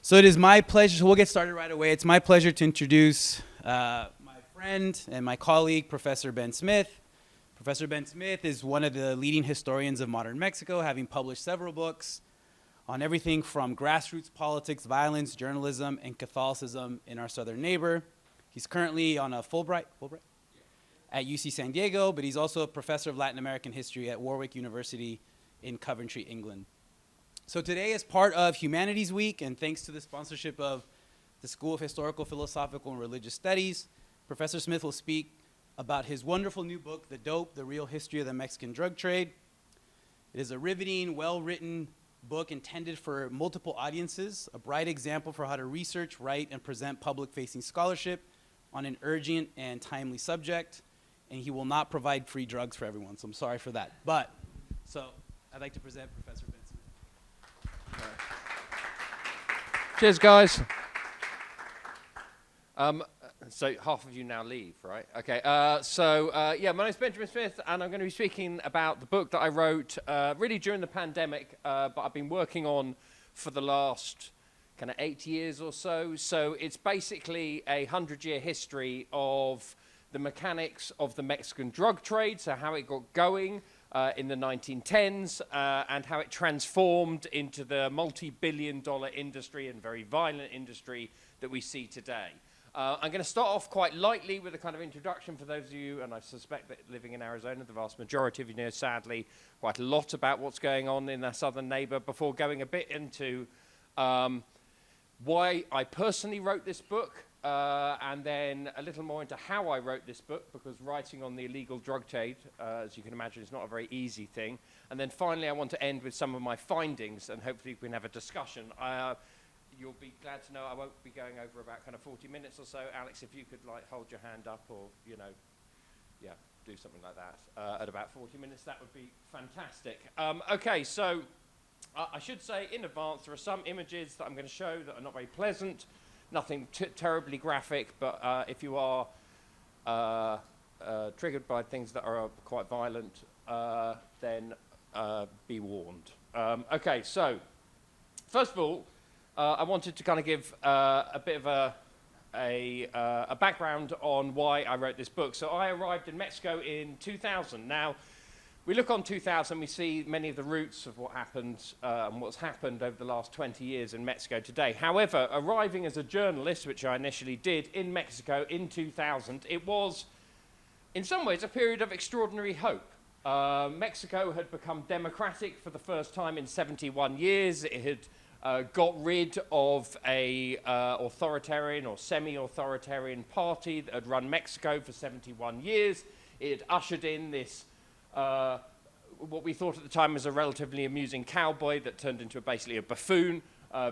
So it is my pleasure, so we'll get started right away. It's my pleasure to introduce my friend and my colleague, Professor Ben Smith. Professor Ben Smith is one of the leading historians of modern Mexico, having published several books on everything from grassroots politics, violence, journalism, and Catholicism in our southern neighbor. He's currently on a Fulbright at UC San Diego, but he's also a professor of Latin American history at Warwick University in Coventry, England. So today, as part of Humanities Week, and thanks to the sponsorship of the School of Historical, Philosophical, and Religious Studies, Professor Smith will speak about his wonderful new book, The Dope, The Real History of the Mexican Drug Trade. It is a riveting, well-written book intended for multiple audiences, a bright example for how to research, write, and present public-facing scholarship on an urgent and timely subject, and he will not provide free drugs for everyone, so I'm sorry for that. So I'd like to present Professor Ben Smith. Cheers, guys. So half of you now leave, right? Okay. Yeah, my name's Benjamin Smith, and I'm going to be speaking about the book that I wrote really during the pandemic, but I've been working on for the last kind of 8 years or so. So it's basically a 100-year history of the mechanics of the Mexican drug trade, so how it got going in the 1910s, and how it transformed into the multi-billion-dollar industry and very violent industry that we see today. I'm going to start off quite lightly with a kind of introduction for those of you, and I suspect that living in Arizona, the vast majority of you know, sadly, quite a lot about what's going on in our southern neighbor, before going a bit into why I personally wrote this book, and then a little more into how I wrote this book, because writing on the illegal drug trade, as you can imagine, is not a very easy thing. And then finally, I want to end with some of my findings, and hopefully we can have a discussion. You'll be glad to know I won't be going over about kind of 40 minutes or so. Alex, if you could like hold your hand up or, you know, yeah, do something like that at about 40 minutes, that would be fantastic. Okay, so I should say in advance, there are some images that I'm going to show that are not very pleasant, nothing terribly graphic, but if you are triggered by things that are quite violent, then be warned. Okay, so first of all, I wanted to kind of give a bit of a background on why I wrote this book. So I arrived in Mexico in 2000. Now, we look on 2000, we see many of the roots of what happened and what's happened over the last 20 years in Mexico today. However, arriving as a journalist, which I initially did in Mexico in 2000, it was, in some ways, a period of extraordinary hope. Mexico had become democratic for the first time in 71 years. It had got rid of a authoritarian or semi-authoritarian party that had run Mexico for 71 years. It had ushered in this, what we thought at the time was a relatively amusing cowboy that turned into basically a buffoon,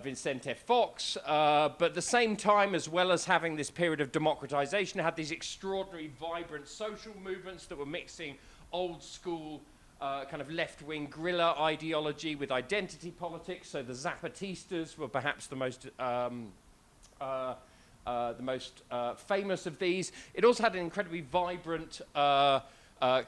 Vicente Fox. But at the same time, as well as having this period of democratization, it had these extraordinary, vibrant social movements that were mixing old school kind of left-wing guerrilla ideology with identity politics. So the Zapatistas were perhaps the most famous of these. It also had an incredibly vibrant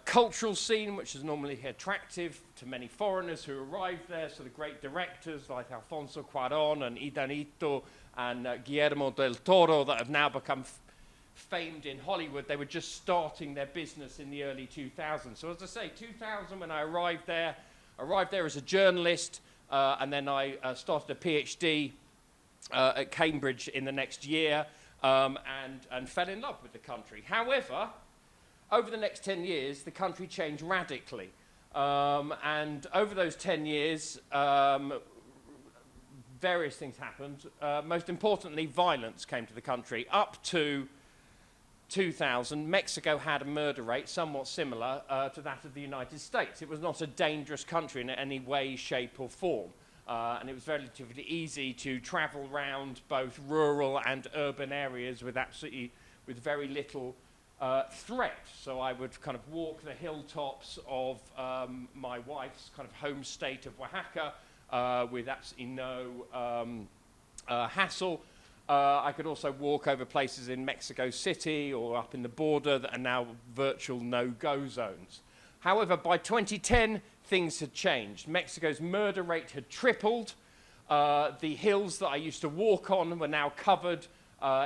cultural scene, which is normally attractive to many foreigners who arrived there. So the great directors like Alfonso Cuarón and Idanito and Guillermo del Toro that have now become famed in Hollywood, they were just starting their business in the early 2000s. So as I say, 2000 when I arrived there as a journalist, and then I started a PhD at Cambridge in the next year, and fell in love with the country. However, over the next 10 years, the country changed radically. And over those 10 years, various things happened. Most importantly, violence came to the country. Up to 2000, Mexico had a murder rate somewhat similar to that of the United States. It was not a dangerous country in any way, shape, or form. And it was relatively easy to travel around both rural and urban areas with very little threat. So I would kind of walk the hilltops of my wife's kind of home state of Oaxaca with absolutely no hassle. I could also walk over places in Mexico City or up in the border that are now virtual no-go zones. However, by 2010, things had changed. Mexico's murder rate had tripled. The hills that I used to walk on were now covered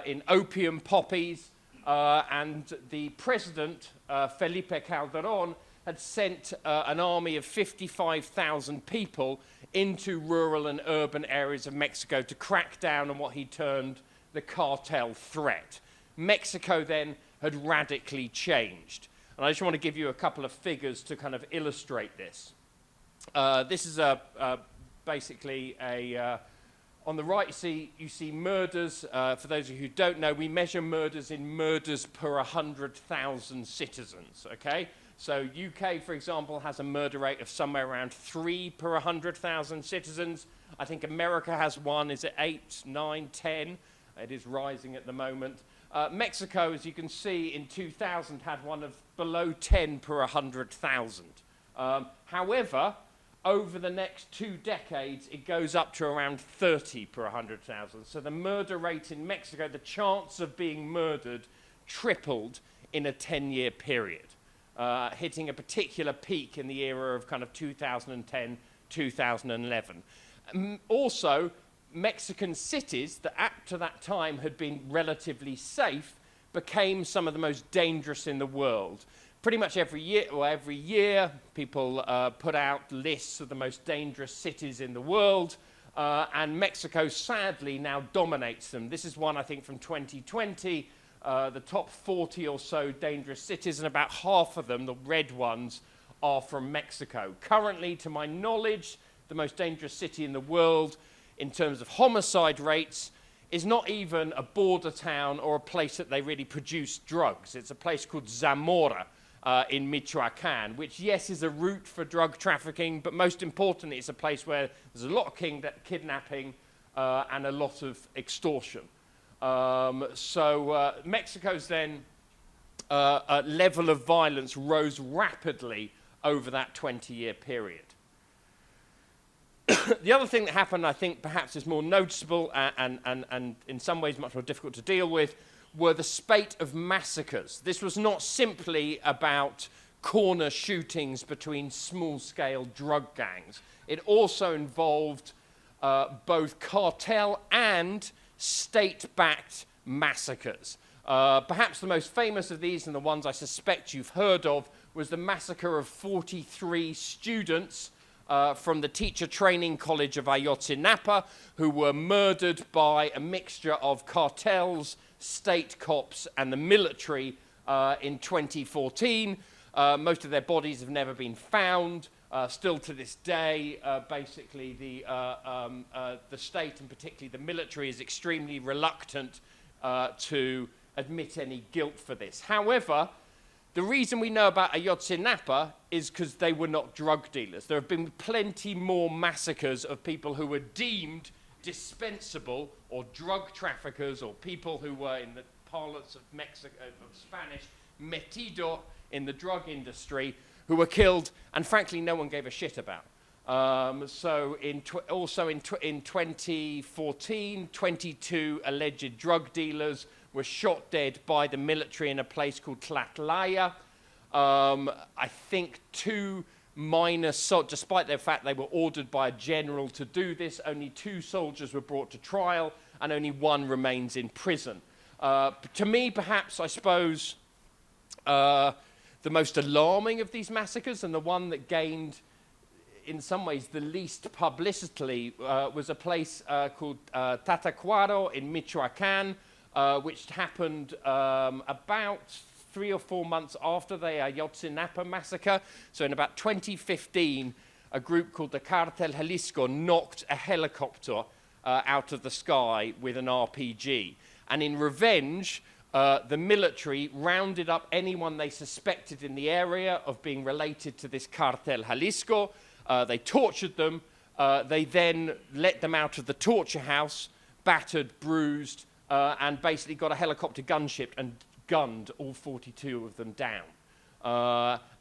in opium poppies, and the president, Felipe Calderón, had sent an army of 55,000 people into rural and urban areas of Mexico to crack down on what he termed the cartel threat. Mexico then had radically changed. And I just want to give you a couple of figures to kind of illustrate this. This is basically a... on the right, you see murders. For those of you who don't know, we measure murders in murders per 100,000 citizens, okay? So UK, for example, has a murder rate of somewhere around 3 per 100,000 citizens. I think America has one. Is it 8, 9, 10? It is rising at the moment. Mexico, as you can see, in 2000 had one of below 10 per 100,000. However, over the next 2 decades, it goes up to around 30 per 100,000. So the murder rate in Mexico, the chance of being murdered, tripled in a 10-year period, hitting a particular peak in the era of kind of 2010, 2011. Also, Mexican cities that up to that time had been relatively safe became some of the most dangerous in the world. Pretty much every year, people put out lists of the most dangerous cities in the world, and Mexico sadly now dominates them. This is one, I think, from 2020, the top 40 or so dangerous cities, and about half of them, the red ones, are from Mexico. Currently, to my knowledge, the most dangerous city in the world in terms of homicide rates is not even a border town or a place that they really produce drugs. It's a place called Zamora in Michoacan, which, yes, is a route for drug trafficking, but most importantly, it's a place where there's a lot of kidnapping and a lot of extortion. Mexico's then level of violence rose rapidly over that 20-year period. The other thing that happened, I think, perhaps is more noticeable and in some ways much more difficult to deal with, were the spate of massacres. This was not simply about corner shootings between small-scale drug gangs. It also involved both cartel and state-backed massacres. Perhaps the most famous of these, and the ones I suspect you've heard of, was the massacre of 43 students from the Teacher Training College of Ayotzinapa, who were murdered by a mixture of cartels, state cops, and the military in 2014. Most of their bodies have never been found. Still to this day, basically, the state, and particularly the military, is extremely reluctant to admit any guilt for this. However, the reason we know about Ayotzinapa is because they were not drug dealers. There have been plenty more massacres of people who were deemed dispensable, or drug traffickers, or people who were, in the parlance of Spanish, metido in the drug industry, who were killed, and frankly, no one gave a shit about. Also in 2014, 22 alleged drug dealers were shot dead by the military in a place called Tlatlaya. I think 2 minor, despite the fact they were ordered by a general to do this, only 2 soldiers were brought to trial, and only 1 remains in prison. To me, perhaps, I suppose, the most alarming of these massacres, and the one that gained, in some ways, the least publicity, was a place called Tatacuaro in Michoacan, which happened about 3 or 4 months after the Ayotzinapa massacre. So in about 2015, a group called the Cartel Jalisco knocked a helicopter out of the sky with an RPG. And in revenge, the military rounded up anyone they suspected in the area of being related to this Cartel Jalisco. They tortured them. They then let them out of the torture house, battered, bruised, and basically got a helicopter gunship and gunned all 42 of them down.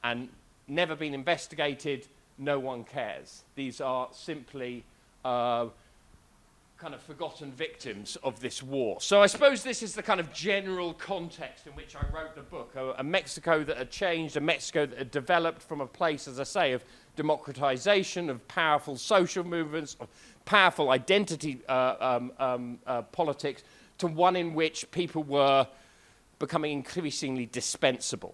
And never been investigated, no one cares. These are simply kind of forgotten victims of this war. So I suppose this is the kind of general context in which I wrote the book, a Mexico that had changed, a Mexico that had developed from a place, as I say, of democratization, of powerful social movements, of powerful identity politics, to one in which people were becoming increasingly dispensable.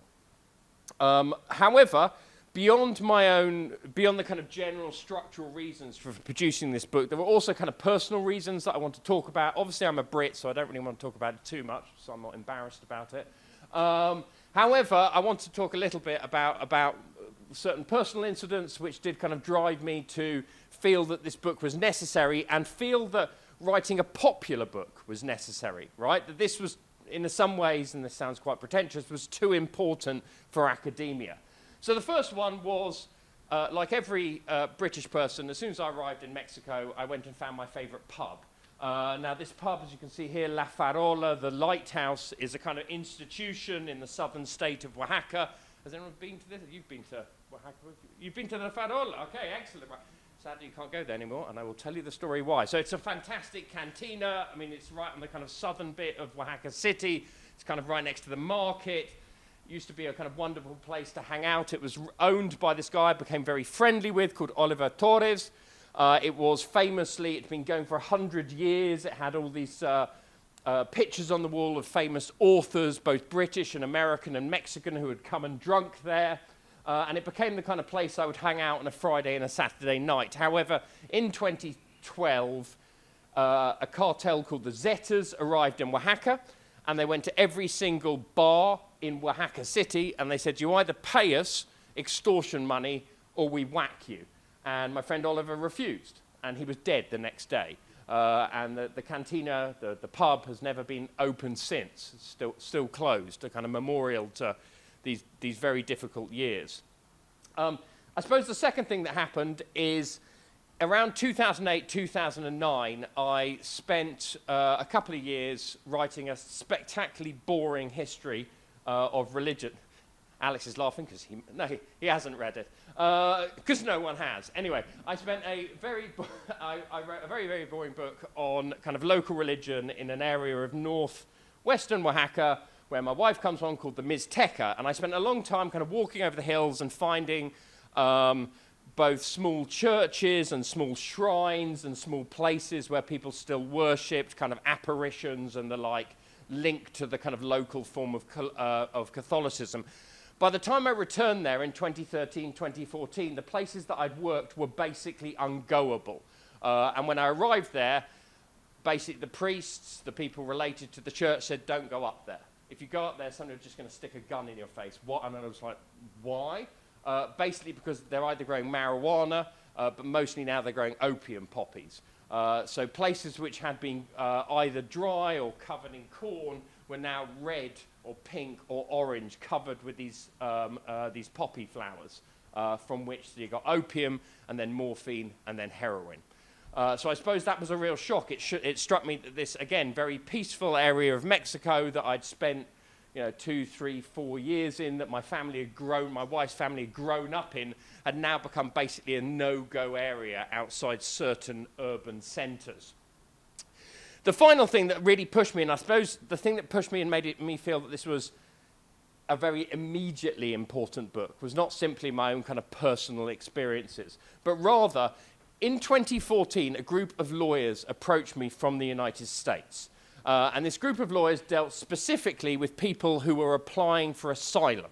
However, beyond the kind of general structural reasons for producing this book, there were also kind of personal reasons that I want to talk about. Obviously, I'm a Brit, so I don't really want to talk about it too much, so I'm not embarrassed about it. However, I want to talk a little bit about certain personal incidents which did kind of drive me to feel that this book was necessary and feel that writing a popular book was necessary, right? That this was, in some ways, and this sounds quite pretentious, was too important for academia. So the first one was, like every British person, as soon as I arrived in Mexico, I went and found my favorite pub. Now this pub, as you can see here, La Farola, the lighthouse, is a kind of institution in the southern state of Oaxaca. Has anyone been to this? You've been to Oaxaca? You've been to La Farola? Okay, excellent. Right. Sadly, you can't go there anymore, and I will tell you the story why. So it's a fantastic cantina. I mean, it's right on the kind of southern bit of Oaxaca City. It's kind of right next to the market. Used to be a kind of wonderful place to hang out. It was owned by this guy I became very friendly with called Oliver Torres. It was famously, it'd been going for 100 years. It had all these pictures on the wall of famous authors, both British and American and Mexican, who had come and drunk there. And it became the kind of place I would hang out on a Friday and a Saturday night. However, in 2012, a cartel called the Zetas arrived in Oaxaca, and they went to every single bar in Oaxaca City, and they said, you either pay us extortion money or we whack you. And my friend Oliver refused, and he was dead the next day. And the cantina, the pub, has never been opened since. It's still closed, a kind of memorial to these very difficult years. I suppose the second thing that happened is around 2008, 2009, I spent a couple of years writing a spectacularly boring history of religion. Alex is laughing because he hasn't read it, because no one has. Anyway, I spent I wrote a very, very boring book on kind of local religion in an area of northwestern Oaxaca where my wife comes from, called the Mixteca, and I spent a long time kind of walking over the hills and finding both small churches and small shrines and small places where people still worshipped, kind of apparitions and the like, linked to the kind of local form of Catholicism. By the time I returned there in 2013, 2014, the places that I'd worked were basically ungoable. And when I arrived there, basically the priests, the people related to the church said, don't go up there. If you go up there, somebody's just going to stick a gun in your face. What? And I was like, why? Basically because they're either growing marijuana, but mostly now they're growing opium poppies. So places which had been either dry or covered in corn were now red or pink or orange, covered with these poppy flowers, from which you got opium and then morphine and then heroin. So I suppose that was a real shock. It struck me that this, again, very peaceful area of Mexico that I'd spent 2, 3, 4 years in, that my wife's family had grown up in, had now become basically a no-go area outside certain urban centres. The final thing that really pushed me, and I suppose the thing that pushed me and made me feel that this was a very immediately important book, was not simply my own kind of personal experiences, but rather, in 2014, a group of lawyers approached me from the United States. And this group of lawyers dealt specifically with people who were applying for asylum.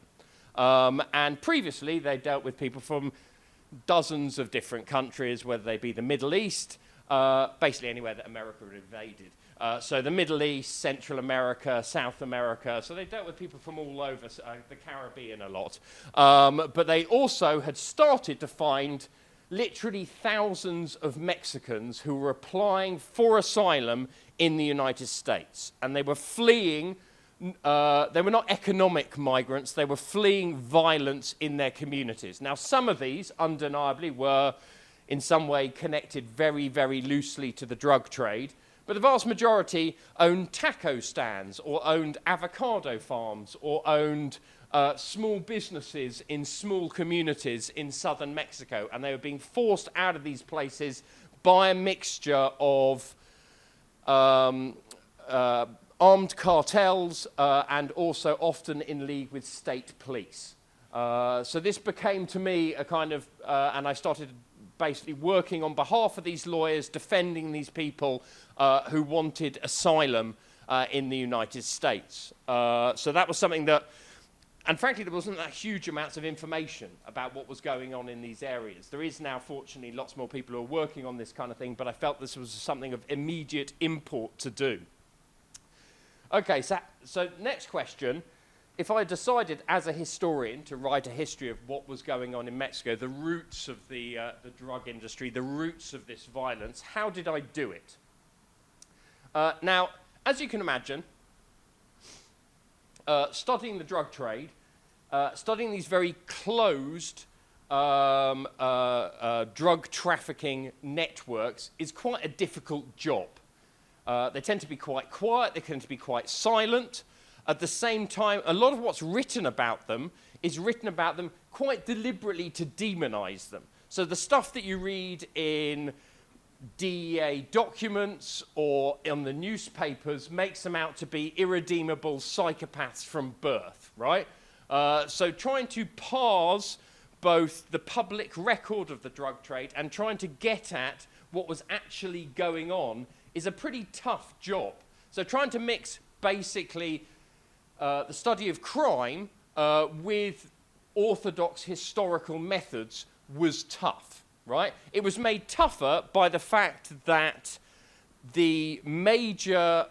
And previously, they dealt with people from dozens of different countries, whether they be the Middle East, basically anywhere that America had invaded. So the Middle East, Central America, South America. So they dealt with people from all over, the Caribbean a lot. But they also had started to find literally thousands of Mexicans who were applying for asylum in the United States. And they were fleeing, they were not economic migrants, they were fleeing violence in their communities. Now, some of these, undeniably, were in some way connected very, very loosely to the drug trade, but the vast majority owned taco stands or owned avocado farms or owned small businesses in small communities in southern Mexico, and they were being forced out of these places by a mixture of um, armed cartels, and also often in league with state police. So this became to me a kind of, and I started basically working on behalf of these lawyers, defending these people who wanted asylum in the United States. So that was something that, and frankly, there wasn't that huge amounts of information about what was going on in these areas. There is now, fortunately, lots more people who are working on this kind of thing, but I felt this was something of immediate import to do. Okay, so next question. If I decided as a historian to write a history of what was going on in Mexico, the roots of the drug industry, the roots of this violence, how did I do it? Now, as you can imagine, studying the drug trade, studying these very closed drug trafficking networks is quite a difficult job. They tend to be quite quiet, they tend to be quite silent. At the same time, a lot of what's written about them is written about them quite deliberately to demonize them. So the stuff that you read in DEA documents or in the newspapers makes them out to be irredeemable psychopaths from birth, right? So trying to parse both the public record of the drug trade and trying to get at what was actually going on is a pretty tough job. So trying to mix basically the study of crime with orthodox historical methods was tough, right? It was made tougher by the fact that the major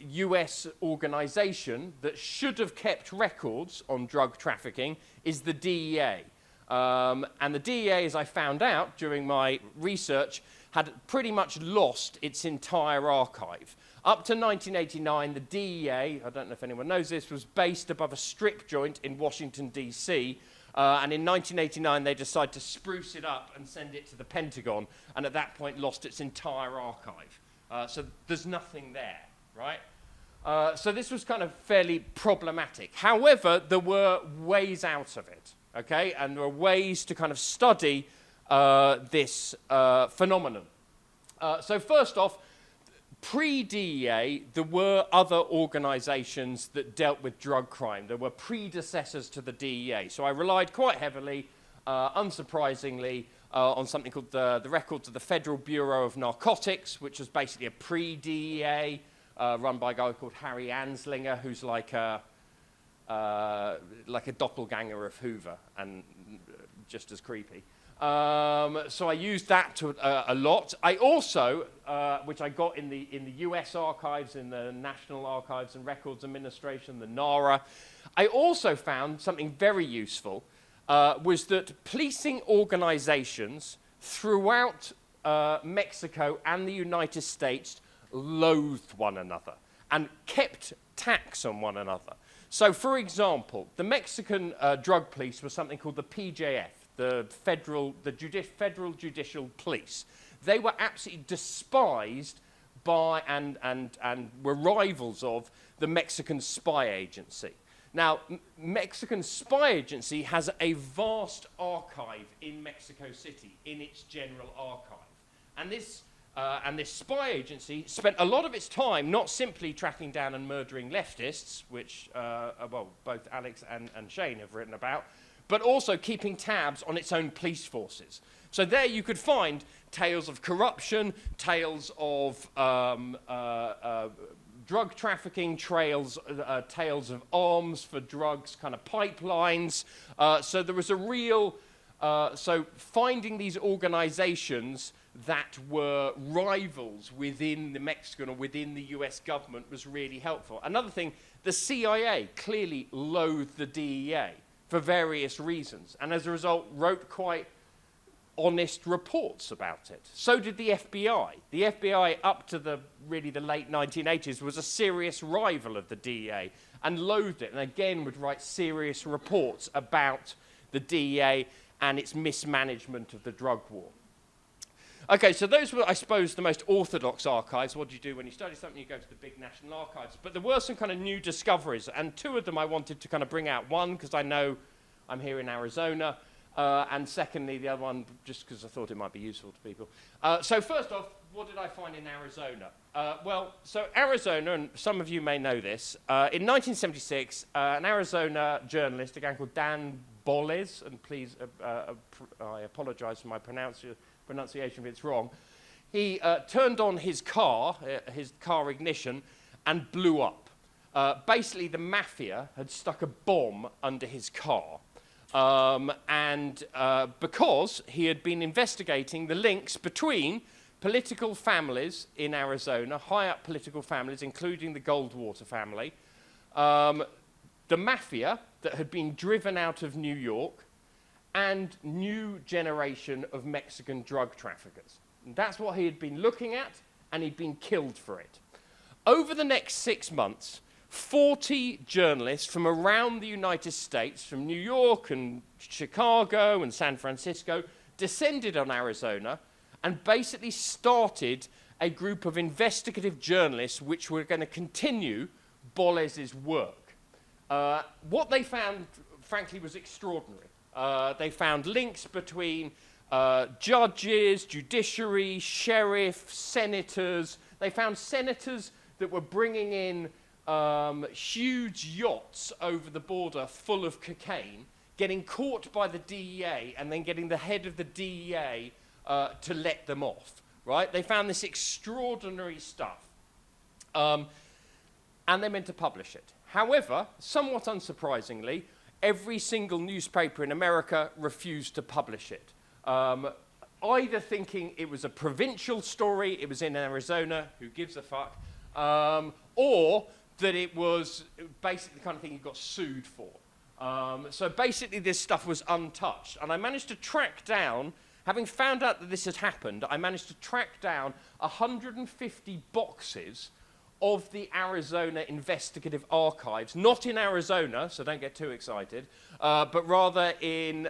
US organization that should have kept records on drug trafficking is the DEA. And the DEA, as I found out during my research, had pretty much lost its entire archive. Up to 1989, the DEA, I don't know if anyone knows this, was based above a strip joint in Washington, D.C., and in 1989, they decided to spruce it up and send it to the Pentagon, and at that point lost its entire archive. So there's nothing there, right? So this was kind of fairly problematic. However, there were ways out of it, okay? And there were ways to kind of study this phenomenon. So first off, pre-DEA, there were other organizations that dealt with drug crime. There were predecessors to the DEA. So I relied quite heavily, unsurprisingly, on something called the Records of the Federal Bureau of Narcotics, which was basically a pre-DEA run by a guy called Harry Anslinger, who's like a doppelganger of Hoover and just as creepy. So I used that a lot. I also, which I got in the US archives, in the National Archives and Records Administration, the NARA, I also found something very useful, was that policing organizations throughout Mexico and the United States loathed one another and kept tax on one another. So, for example, the Mexican drug police was something called the PJF, the Federal Judicial Police. They were absolutely despised by and were rivals of the Mexican spy agency. Now, Mexican spy agency has a vast archive in Mexico City, in its general archive. And this spy agency spent a lot of its time not simply tracking down and murdering leftists, which, well, both Alex and Shane have written about, but also keeping tabs on its own police forces. So there you could find tales of corruption, tales of drug trafficking, tales of arms for drugs, kind of pipelines. So there was a real, so finding these organizations that were rivals within the Mexican or within the US government was really helpful. Another thing, the CIA clearly loathed the DEA for various reasons, and as a result wrote quite honest reports about it. So did the FBI. The FBI, up to the late 1980s, was a serious rival of the DEA and loathed it, and again would write serious reports about the DEA and its mismanagement of the drug war. Okay, so those were, I suppose, the most orthodox archives. What do you do when you study something? You go to the big national archives. But there were some kind of new discoveries, and two of them I wanted to kind of bring out. One, because I know I'm here in Arizona, and secondly, the other one, just because I thought it might be useful to people. So first off, what did I find in Arizona? Well, so Arizona, and some of you may know this, in 1976, an Arizona journalist, a guy called Dan Boles, and please, I apologize for my pronunciation if it's wrong, he turned on his car ignition, and blew up. Basically, the mafia had stuck a bomb under his car. Because he had been investigating the links between political families in Arizona, high-up political families, including the Goldwater family, the mafia that had been driven out of New York, and new generation of Mexican drug traffickers. And that's what he had been looking at, and he'd been killed for it. Over the next 6 months, 40 journalists from around the United States, from New York and Chicago and San Francisco, descended on Arizona and basically started a group of investigative journalists which were going to continue Boles's work. What they found, frankly, was extraordinary. They found links between judges, judiciary, sheriffs, senators. They found senators that were bringing in huge yachts over the border full of cocaine, getting caught by the DEA, and then getting the head of the DEA to let them off, right? They found this extraordinary stuff, and they meant to publish it. However, somewhat unsurprisingly, every single newspaper in America refused to publish it, either thinking it was a provincial story, it was in Arizona, who gives a fuck, or that it was basically the kind of thing you got sued for. So basically this stuff was untouched. And I managed to track down, having found out that this had happened, I managed to track down 150 boxes of the Arizona Investigative Archives, not in Arizona, so don't get too excited, but rather in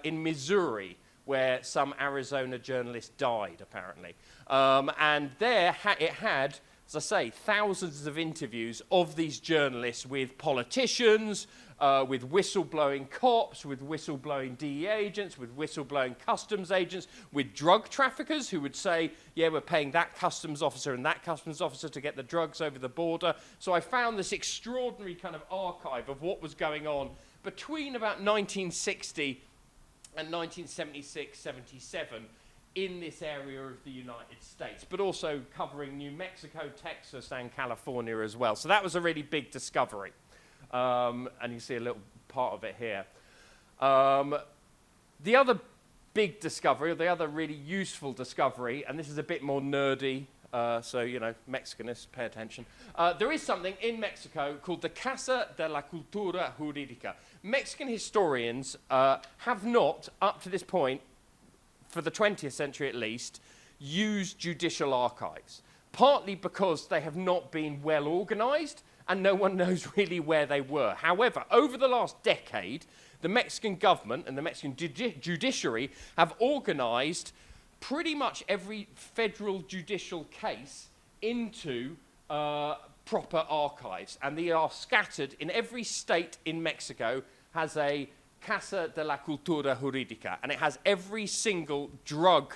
Missouri, where some Arizona journalist died, apparently. And there it had, as I say, thousands of interviews of these journalists with politicians, with whistleblowing cops, with whistleblowing DEA agents, with whistleblowing customs agents, with drug traffickers who would say, yeah, we're paying that customs officer and that customs officer to get the drugs over the border. So I found this extraordinary kind of archive of what was going on between about 1960 and 1976, 77, in this area of the United States, but also covering New Mexico, Texas, and California as well. So that was a really big discovery. And you see a little part of it here. The other big discovery, or the other really useful discovery, and this is a bit more nerdy, so, you know, Mexicanists, pay attention. There is something in Mexico called the Casa de la Cultura Jurídica. Mexican historians have not, up to this point, for the 20th century at least, used judicial archives, partly because they have not been well organized and no one knows really where they were. However, over the last decade, the Mexican government and the Mexican judiciary have organized pretty much every federal judicial case into proper archives, and they are scattered in every state in Mexico has a Casa de la Cultura Jurídica, and it has every single drug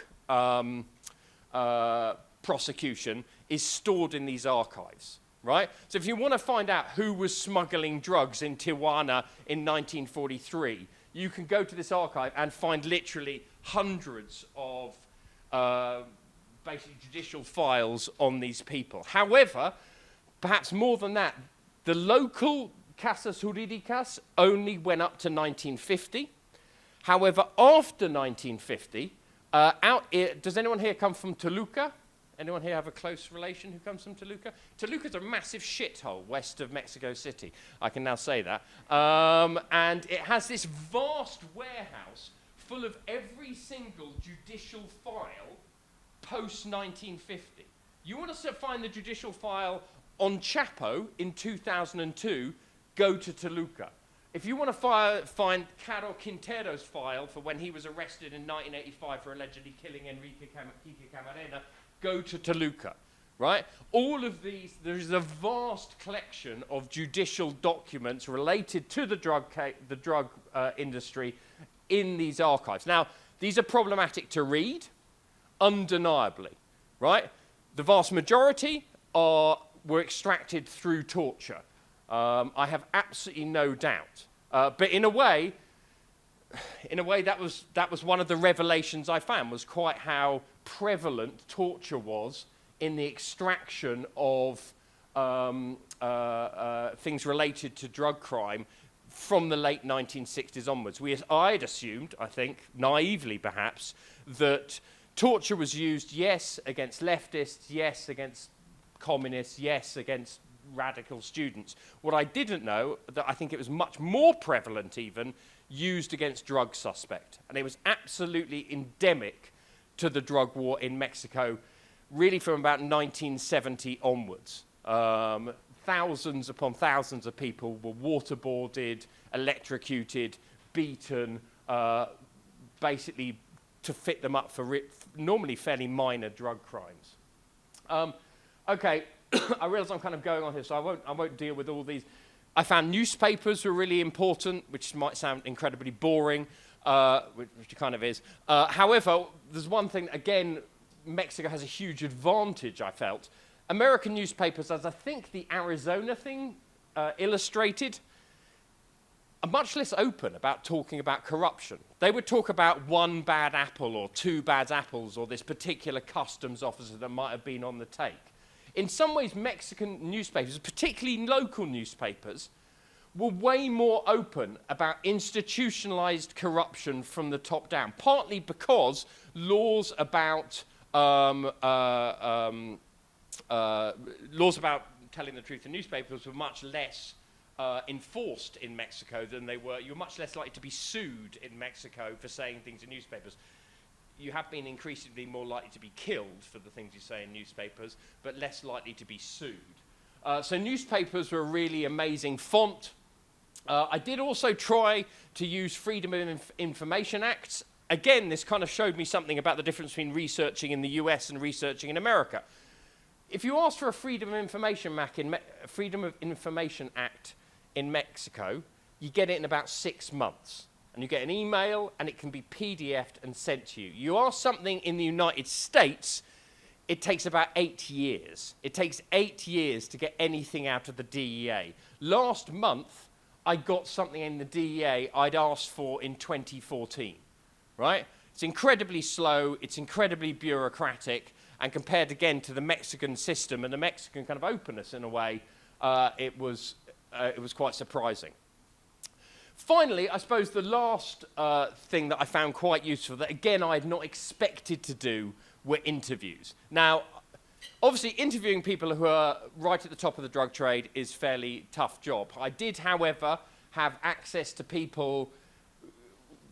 prosecution is stored in these archives, right? So if you want to find out who was smuggling drugs in Tijuana in 1943, you can go to this archive and find literally hundreds of basically judicial files on these people. However, perhaps more than that, the local Casas Jurídicas only went up to 1950. However, after 1950, does anyone here come from Toluca? Anyone here have a close relation who comes from Toluca? Toluca's a massive shithole west of Mexico City. I can now say that. And it has this vast warehouse full of every single judicial file post-1950. You want to find the judicial file on Chapo in 2002, go to Toluca. If you want to find Caro Quintero's file for when he was arrested in 1985 for allegedly killing Enrique Camarena, go to Toluca, right? All of these, there is a vast collection of judicial documents related to the drug industry in these archives. Now, these are problematic to read, undeniably, right? The vast majority were extracted through torture. I have absolutely no doubt. But in a way, that was one of the revelations I found, was quite how prevalent torture was in the extraction of things related to drug crime from the late 1960s onwards. I'd assumed, I think, naively perhaps, that torture was used, yes, against leftists, yes, against communists, yes, against radical students. What I didn't know, that I think it was much more prevalent even, used against drug suspects. And it was absolutely endemic to the drug war in Mexico, really from about 1970 onwards. Thousands upon thousands of people were waterboarded, electrocuted, beaten, basically to fit them up for normally fairly minor drug crimes. Okay, I realise I'm kind of going on here, so I won't deal with all these. I found newspapers were really important, which might sound incredibly boring, which it kind of is. However, there's one thing, again, Mexico has a huge advantage, I felt. American newspapers, as I think the Arizona thing illustrated, are much less open about talking about corruption. They would talk about one bad apple or two bad apples or this particular customs officer that might have been on the take. In some ways, Mexican newspapers, particularly local newspapers, were way more open about institutionalized corruption from the top down, partly because laws about telling the truth in newspapers were much less enforced in Mexico than they were. You're much less likely to be sued in Mexico for saying things in newspapers. You have been increasingly more likely to be killed for the things you say in newspapers, but less likely to be sued. So newspapers were a really amazing font. I did also try to use Freedom of Information Acts. Again, this kind of showed me something about the difference between researching in the US and researching in America. If you ask for a Freedom of Information Act in Mexico, you get it in about 6 months. And you get an email, and it can be PDF'd and sent to you. You ask something in the United States, it takes about 8 years. It takes 8 years to get anything out of the DEA. Last month, I got something in the DEA I'd asked for in 2014, right? It's incredibly slow, it's incredibly bureaucratic, and compared again to the Mexican system and the Mexican kind of openness in a way, it was quite surprising. Finally, I suppose the last thing that I found quite useful, that again I had not expected to do, were interviews. Now, obviously interviewing people who are right at the top of the drug trade is a fairly tough job. I did, however, have access to people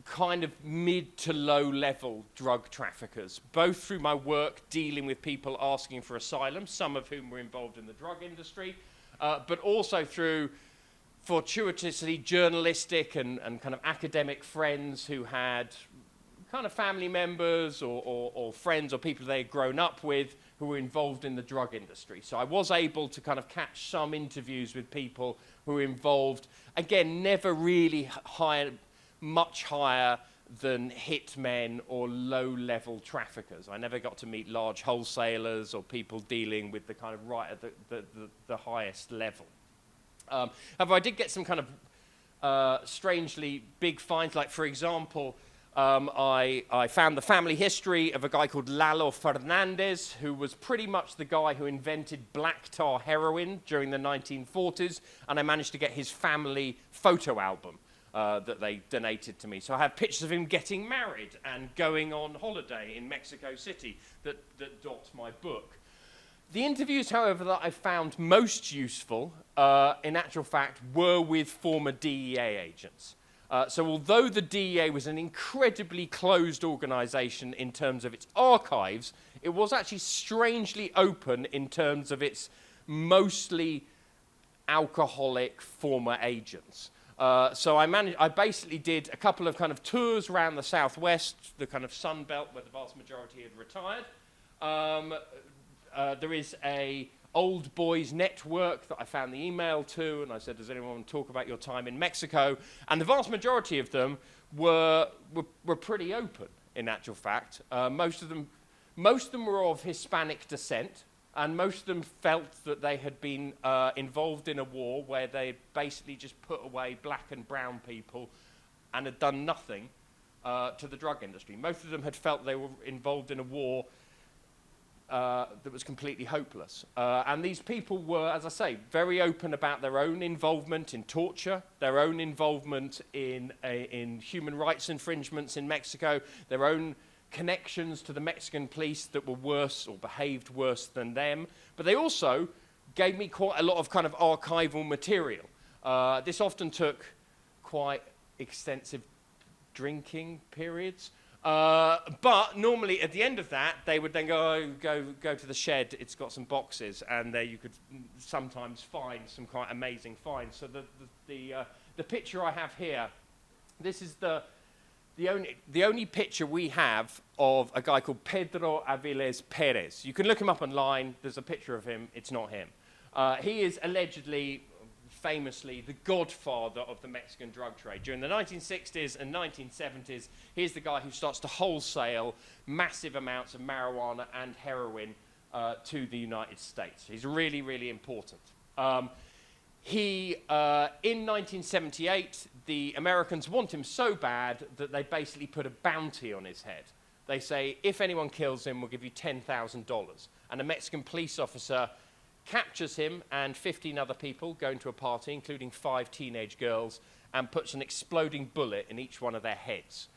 kind of mid to low level drug traffickers, both through my work dealing with people asking for asylum, some of whom were involved in the drug industry, but also through fortuitously journalistic and kind of academic friends who had kind of family members or friends or people they had grown up with who were involved in the drug industry. So I was able to kind of catch some interviews with people who were involved, again, never really much higher than hitmen or low-level traffickers. I never got to meet large wholesalers or people dealing with the kind of right at the highest level. However, I did get some kind of strangely big finds. Like, for example, I found the family history of a guy called Lalo Fernandez, who was pretty much the guy who invented black tar heroin during the 1940s, and I managed to get his family photo album that they donated to me. So I have pictures of him getting married and going on holiday in Mexico City that dot my book. The interviews, however, that I found most useful, in actual fact, were with former DEA agents. So although the DEA was an incredibly closed organization in terms of its archives, it was actually strangely open in terms of its mostly alcoholic former agents. So I basically did a couple of kind of tours around the Southwest, the kind of Sun Belt where the vast majority had retired. There is a old boys network that I found the email to, and I said, does anyone want to talk about your time in Mexico? And the vast majority of them were pretty open, in actual fact. Most of them were of Hispanic descent, And most of them felt that they had been involved in a war where they basically just put away black and brown people and had done nothing to the drug industry. Most of them had felt they were involved in a war that was completely hopeless. And these people were, as I say, very open about their own involvement in torture, their own involvement in human rights infringements in Mexico, their own connections to the Mexican police that were worse or behaved worse than them. But they also gave me quite a lot of kind of archival material. This often took quite extensive drinking periods. But normally at the end of that, they would then go to the shed. It's got some boxes, and there you could sometimes find some quite amazing finds. So the picture I have here, this is the only picture we have of a guy called Pedro Aviles Perez. You can look him up online. There's a picture of him. It's not him. He is allegedly, famously, the godfather of the Mexican drug trade. During the 1960s and 1970s, he's the guy who starts to wholesale massive amounts of marijuana and heroin to the United States. He's really, really important. In 1978, the Americans want him so bad that they basically put a bounty on his head. They say, if anyone kills him, we'll give you $10,000. And a Mexican police officer captures him and 15 other people going to a party, including 5 teenage girls, and puts an exploding bullet in each one of their heads.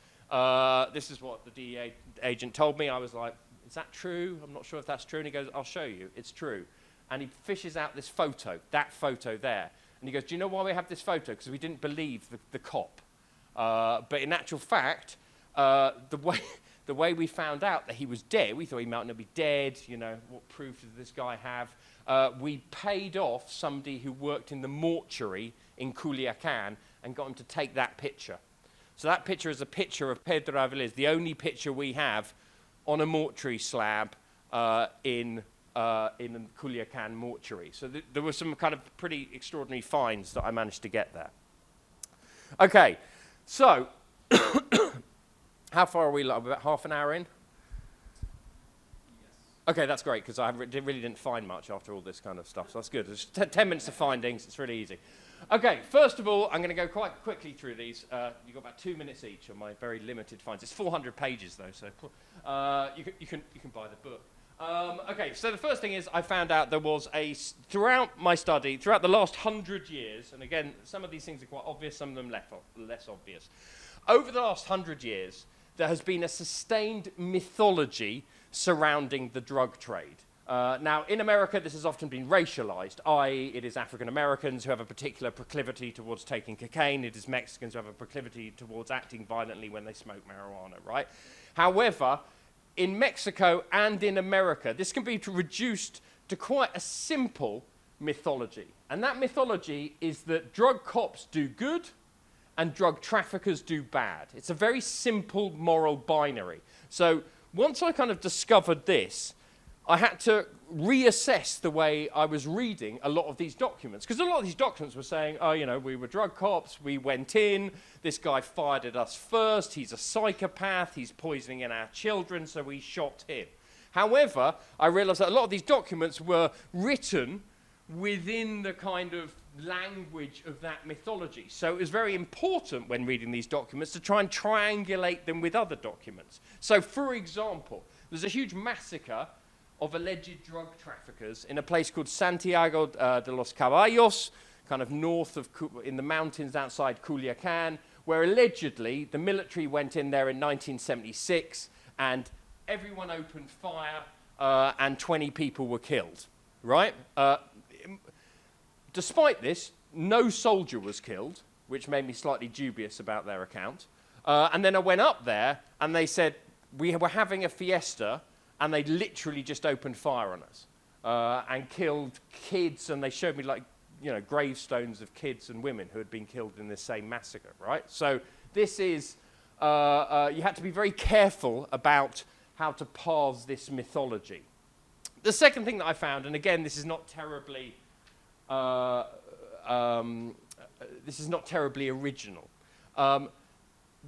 This is what the DEA agent told me. I was like, is that true? I'm not sure if that's true. And he goes, I'll show you. It's true. And he fishes out this photo, that photo there. And he goes, do you know why we have this photo? Because we didn't believe the cop. But in actual fact, the way we found out that he was dead, we thought he might not be dead, you know, what proof does this guy have? We paid off somebody who worked in the mortuary in Culiacan and got him to take that picture. So that picture is a picture of Pedro Aviles, the only picture we have on a mortuary slab in Culiacan mortuary. So there were some kind of pretty extraordinary finds that I managed to get there. Okay, so how far are we? About half an hour in? Okay, that's great, because I really didn't find much after all this kind of stuff, so that's good. There's 10 minutes of findings, it's really easy. Okay, first of all, I'm going to go quite quickly through these. You've got about 2 minutes each on my very limited finds. It's 400 pages, though, so you can buy the book. Okay, so the first thing is I found out there was throughout my study, throughout the last 100 years, and again, some of these things are quite obvious, some of them less obvious. Over the last 100 years, there has been a sustained mythology surrounding the drug trade. Now, in America, this has often been racialized, i.e. it is African Americans who have a particular proclivity towards taking cocaine, it is Mexicans who have a proclivity towards acting violently when they smoke marijuana, right? However, in Mexico and in America, this can be reduced to quite a simple mythology. And that mythology is that drug cops do good and drug traffickers do bad. It's a very simple moral binary. So once I kind of discovered this, I had to reassess the way I was reading a lot of these documents. Because a lot of these documents were saying, oh, you know, we were drug cops, we went in, this guy fired at us first, he's a psychopath, he's poisoning in our children, so we shot him. However, I realized that a lot of these documents were written within the kind of language of that mythology. So it was very important when reading these documents to try and triangulate them with other documents. So, for example, there's a huge massacre of alleged drug traffickers in a place called Santiago de los Caballos, kind of north of, in the mountains outside Culiacan, where allegedly the military went in there in 1976 and everyone opened fire and 20 people were killed, right? Despite this, no soldier was killed, which made me slightly dubious about their account. And then I went up there and they said, we were having a fiesta and they literally just opened fire on us and killed kids, and they showed me, like, you know, gravestones of kids and women who had been killed in this same massacre, right? So this is, you had to be very careful about how to parse this mythology. The second thing that I found, and again, this is not terribly original.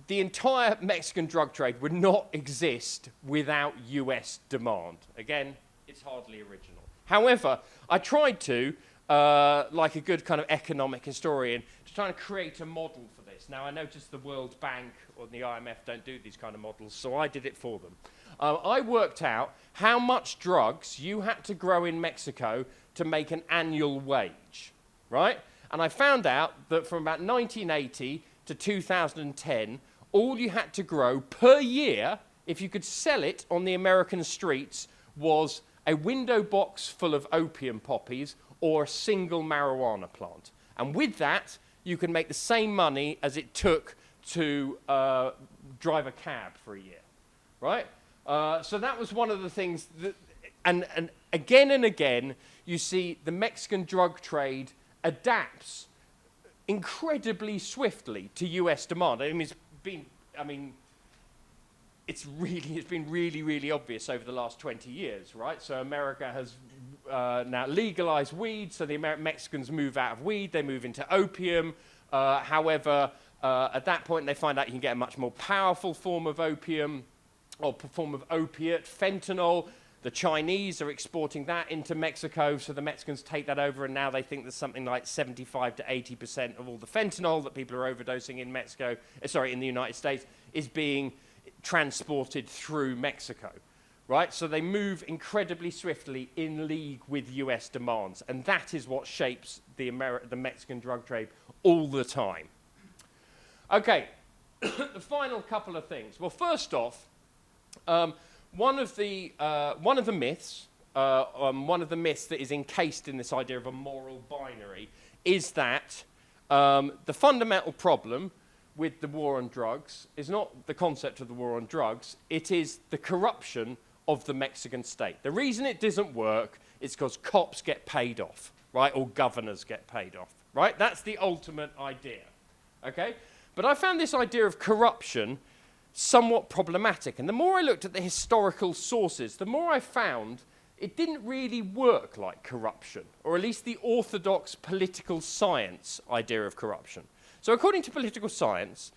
The entire Mexican drug trade would not exist without US demand. Again, it's hardly original. However, I tried to, like a good kind of economic historian, to try and create a model for this. Now, I noticed the World Bank or the IMF don't do these kind of models, so I did it for them. I worked out how much drugs you had to grow in Mexico to make an annual wage, right? And I found out that from about 1980 to 2010, all you had to grow per year, if you could sell it on the American streets, was a window box full of opium poppies or a single marijuana plant. And with that, you can make the same money as it took to drive a cab for a year, right? So that was one of the things that, and again, you see the Mexican drug trade adapts incredibly swiftly to US demand. I mean, it's been really obvious over the last 20 years, right? So America has now legalized weed, so the Mexicans move out of weed, they move into opium. However, at that point, they find out you can get a much more powerful form of opium, or form of opiate, fentanyl. The Chinese are exporting that into Mexico, so the Mexicans take that over, and now they think there's something like 75 to 80% of all the fentanyl that people are overdosing in in the United States, is being transported through Mexico, right? So they move incredibly swiftly in league with US demands, and that is what shapes the Mexican drug trade all the time. Okay, the final couple of things. Well, first off, one of the myths that is encased in this idea of a moral binary is that the fundamental problem with the war on drugs is not the concept of the war on drugs, it is the corruption of the Mexican state. The reason it doesn't work is because cops get paid off, right? Or governors get paid off, right? That's the ultimate idea, okay? But I found this idea of corruption somewhat problematic. And the more I looked at the historical sources, the more I found it didn't really work like corruption, or at least the orthodox political science idea of corruption. So according to political science,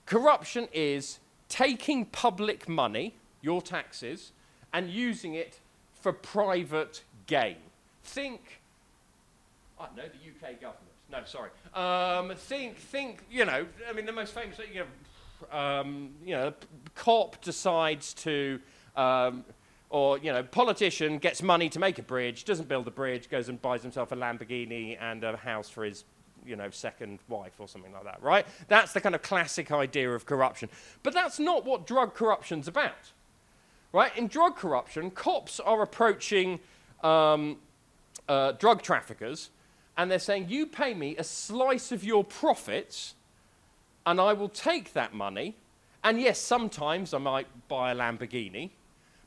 corruption is taking public money, your taxes, and using it for private gain. Think, I don't know, the UK government. No, sorry. Think, I mean, the most famous, cop decides to, politician gets money to make a bridge, doesn't build the bridge, goes and buys himself a Lamborghini and a house for his, second wife or something like that, right? That's the kind of classic idea of corruption. But that's not what drug corruption's about, right? In drug corruption, cops are approaching drug traffickers, and they're saying, you pay me a slice of your profits, and I will take that money, and yes, sometimes I might buy a Lamborghini,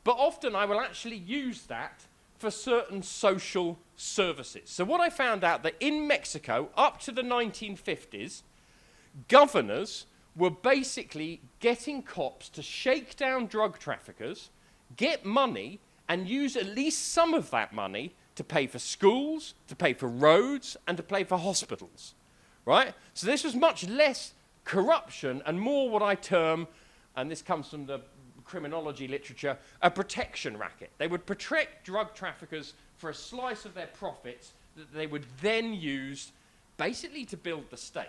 but often I will actually use that for certain social services. So what I found out that in Mexico, up to the 1950s, governors were basically getting cops to shake down drug traffickers, get money, and use at least some of that money to pay for schools, to pay for roads, and to pay for hospitals, right? So this was much less corruption and more what I term, and this comes from the criminology literature, a protection racket. They would protect drug traffickers for a slice of their profits that they would then use basically to build the state.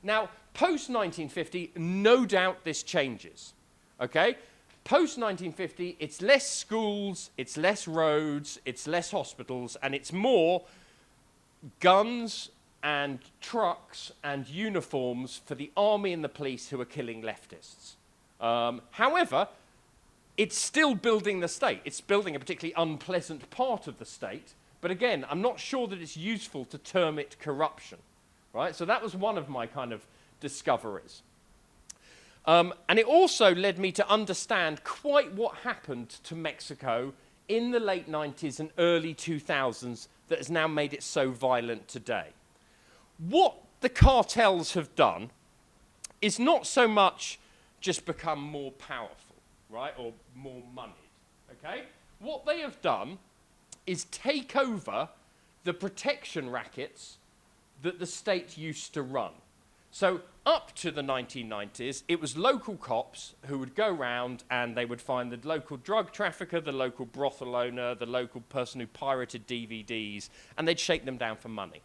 Now, post-1950, no doubt this changes, okay? Post-1950, it's less schools, it's less roads, it's less hospitals, and it's more guns and trucks and uniforms for the army and the police who are killing leftists. However, it's still building the state. It's building a particularly unpleasant part of the state. But again, I'm not sure that it's useful to term it corruption, right? So that was one of my kind of discoveries. And it also led me to understand quite what happened to Mexico in the late 90s and early 2000s that has now made it so violent today. What the cartels have done is not so much just become more powerful, right, or more moneyed, okay? What they have done is take over the protection rackets that the state used to run. So up to the 1990s, it was local cops who would go round and they would find the local drug trafficker, the local brothel owner, the local person who pirated DVDs, and they'd shake them down for money,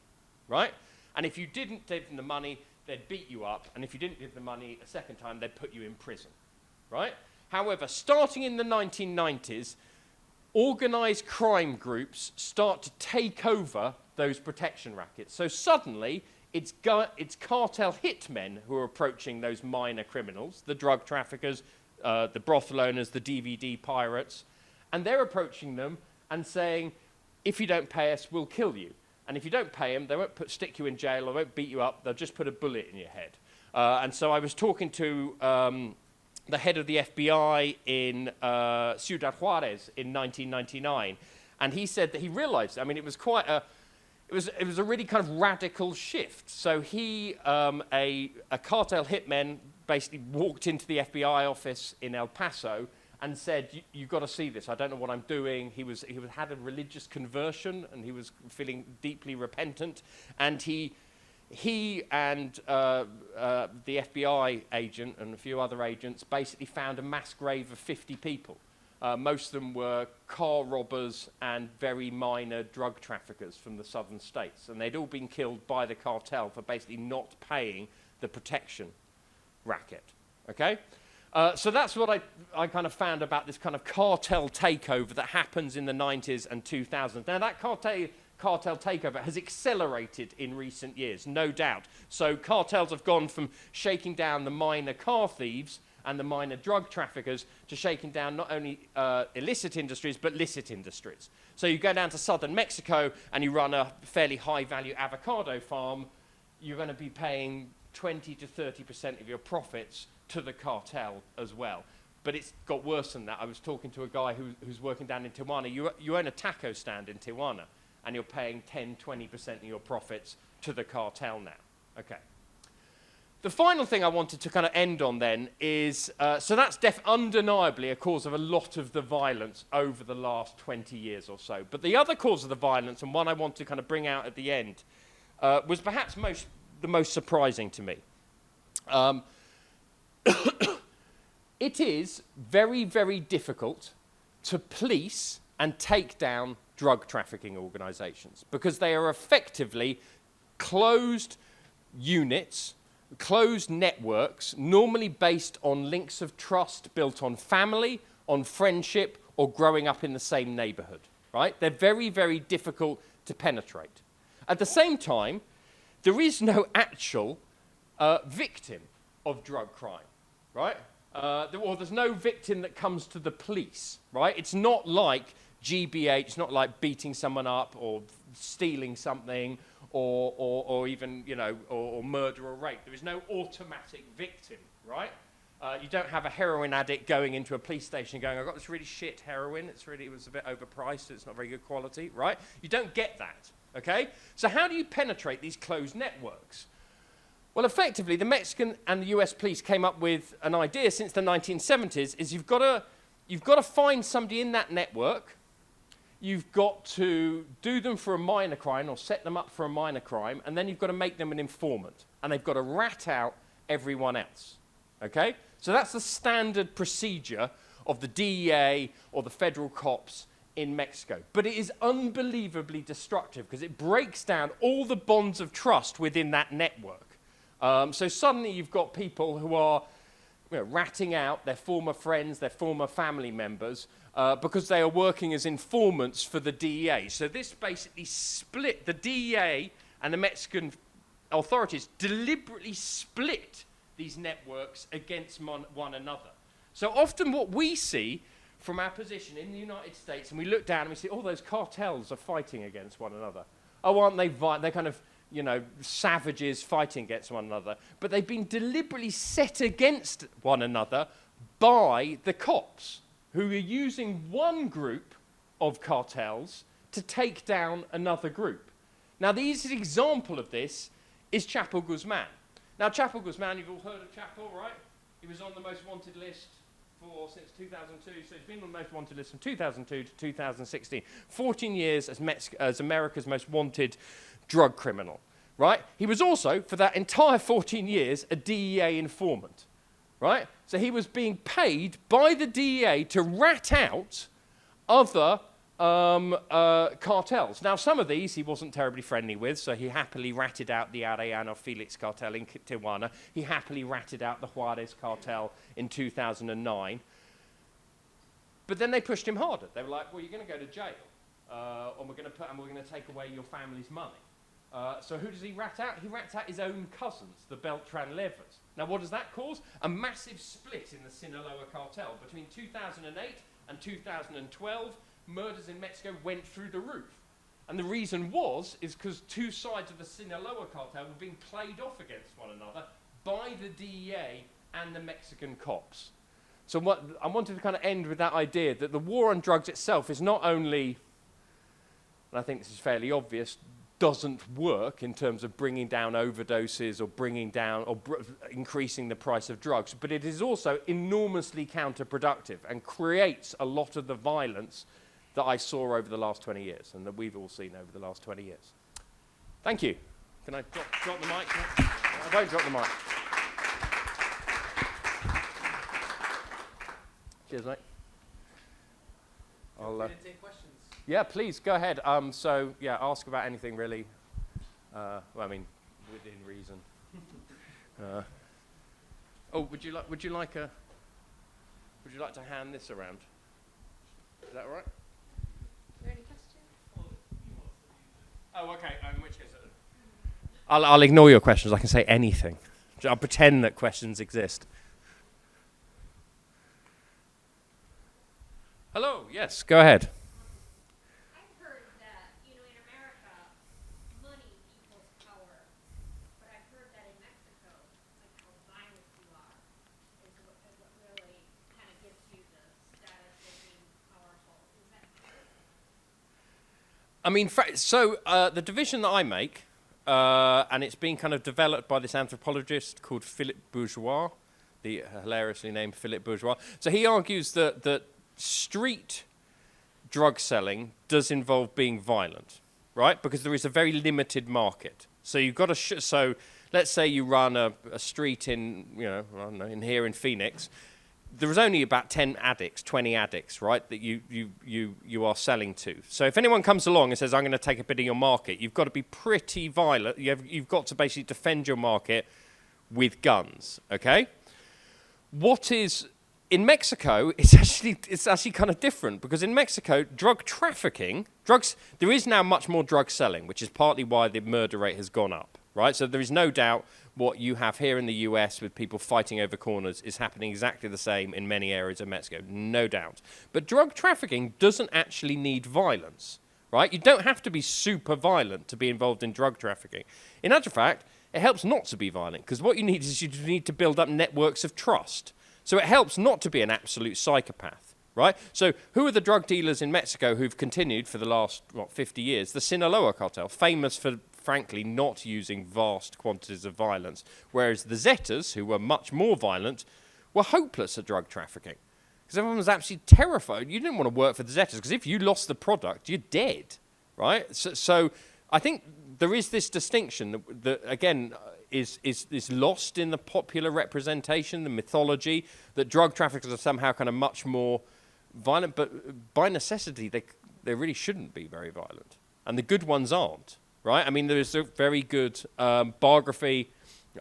right? And if you didn't give them the money, they'd beat you up, and if you didn't give them money a second time, they'd put you in prison, right? However, starting in the 1990s, organized crime groups start to take over those protection rackets. So suddenly, it's cartel hitmen who are approaching those minor criminals, the drug traffickers, the brothel owners, the DVD pirates, and they're approaching them and saying, if you don't pay us, we'll kill you. And if you don't pay them, they won't stick you in jail, or won't beat you up, they'll just put a bullet in your head. And so I was talking to the head of the FBI in Ciudad Juarez in 1999, and he said that he realized, I mean, it was quite a, it was a really kind of radical shift. So he, a cartel hitman, basically walked into the FBI office in El Paso and said, "You've got to see this. I don't know what I'm doing." He had a religious conversion, and he was feeling deeply repentant. And he and the FBI agent and a few other agents basically found a mass grave of 50 people. Most of them were car robbers and very minor drug traffickers from the southern states. And they'd all been killed by the cartel for basically not paying the protection racket. Okay? So that's what I kind of found about this kind of cartel takeover that happens in the 90s and 2000s. Now, that cartel takeover has accelerated in recent years, no doubt. So cartels have gone from shaking down the minor car thieves and the minor drug traffickers to shaking down not only illicit industries, but licit industries. So you go down to southern Mexico and you run a fairly high-value avocado farm, you're going to be paying 20 to 30% of your profits to the cartel as well. But it's got worse than that. I was talking to a guy who's working down in Tijuana. You own a taco stand in Tijuana, and you're paying 10, 20% of your profits to the cartel now. Okay. The final thing I wanted to kind of end on then is, so that's undeniably a cause of a lot of the violence over the last 20 years or so. But the other cause of the violence, and one I want to kind of bring out at the end, was perhaps the most surprising to me. It is very, very difficult to police and take down drug trafficking organizations because they are effectively closed units, closed networks, normally based on links of trust built on family, on friendship, or growing up in the same neighborhood, right? They're very, very difficult to penetrate. At the same time, there is no actual victim of drug crime, right? There's no victim that comes to the police, right? It's not like GBH, it's not like beating someone up or stealing something or even, or murder or rape. There is no automatic victim, right? You don't have a heroin addict going into a police station going, "I've got this really shit heroin, it was a bit overpriced, it's not very good quality," right? You don't get that, okay? So how do you penetrate these closed networks? Well, effectively, the Mexican and the US police came up with an idea since the 1970s, is you've got to find somebody in that network, you've got to do them for a minor crime or set them up for a minor crime, and then you've got to make them an informant, and they've got to rat out everyone else, okay? So that's the standard procedure of the DEA or the federal cops in Mexico. But it is unbelievably destructive because it breaks down all the bonds of trust within that network. So suddenly you've got people who are ratting out their former friends, their former family members, because they are working as informants for the DEA. So this basically split, the DEA and the Mexican authorities deliberately split these networks against one another. So often what we see from our position in the United States, and we look down and we see, oh, those cartels are fighting against one another. Oh, aren't they violent? They're kind of savages fighting against one another, but they've been deliberately set against one another by the cops, who are using one group of cartels to take down another group. Now, the easiest example of this is Chapo Guzman. Now, Chapo Guzman, you've all heard of Chapo, right? He was on the most wanted list since 2002, so he's been on the most wanted list from 2002 to 2016. 14 years as America's most wanted drug criminal. right? He was also, for that entire 14 years, a DEA informant, right? So he was being paid by the DEA to rat out other cartels. Now, some of these he wasn't terribly friendly with, so he happily ratted out the Arellano Felix cartel in Tijuana. He happily ratted out the Juarez cartel in 2009. But then they pushed him harder. They were like, well, you're going to go to jail, and we're going to take away your family's money. So who does he rat out? He rats out his own cousins, the Beltran Levers. Now, what does that cause? A massive split in the Sinaloa cartel. Between 2008 and 2012, murders in Mexico went through the roof. And the reason is because two sides of the Sinaloa cartel were being played off against one another by the DEA and the Mexican cops. So I wanted to kind of end with that idea that the war on drugs itself is not only, and I think this is fairly obvious, doesn't work in terms of bringing down overdoses or bringing down or increasing the price of drugs, but it is also enormously counterproductive and creates a lot of the violence that I saw over the last 20 years and that we've all seen over the last 20 years. Thank you. Can I drop the mic? I won't drop the mic. Cheers, mate. I'll take questions. yeah, please go ahead. So yeah, ask about anything really. Well, I mean, within reason. Oh, would you like to hand this around? Is that all right? Are there any questions? Oh, okay. In which case, I'll ignore your questions. I can say anything. I'll pretend that questions exist. Hello. Yes. Go ahead. I've heard that, in America, money equals power. But I've heard that in Mexico, like how violent you are is what really kind of gives you the status of being powerful. Is that true? I mean, so the division that I make, and it's been kind of developed by this anthropologist called Philippe Bourgeois, the hilariously named Philippe Bourgeois. So he argues that street drug selling does involve being violent, right? Because there is a very limited market. So you've got to so let's say you run a street in, I don't know, in here in Phoenix. There is only about 10 addicts, 20 addicts, right, that you are selling to. So if anyone comes along and says, I'm going to take a bit of your market, you've got to be pretty violent. You've got to basically defend your market with guns, okay? In Mexico, it's actually kind of different, because in Mexico, drug trafficking, there is now much more drug selling, which is partly why the murder rate has gone up, right? So there is no doubt what you have here in the US with people fighting over corners is happening exactly the same in many areas of Mexico, no doubt. But drug trafficking doesn't actually need violence, right? You don't have to be super violent to be involved in drug trafficking. In actual fact, it helps not to be violent, because what you need is you need to build up networks of trust. So it helps not to be an absolute psychopath, right? So who are the drug dealers in Mexico who've continued for the last, 50 years? The Sinaloa cartel, famous for, frankly, not using vast quantities of violence, whereas the Zetas, who were much more violent, were hopeless at drug trafficking, because everyone was absolutely terrified. You didn't want to work for the Zetas, because if you lost the product, you're dead, right? So I think there is this distinction that again, is lost in the popular representation, the mythology, that drug traffickers are somehow kind of much more violent, but by necessity, they really shouldn't be very violent. And the good ones aren't, right? I mean, there's a very good biography,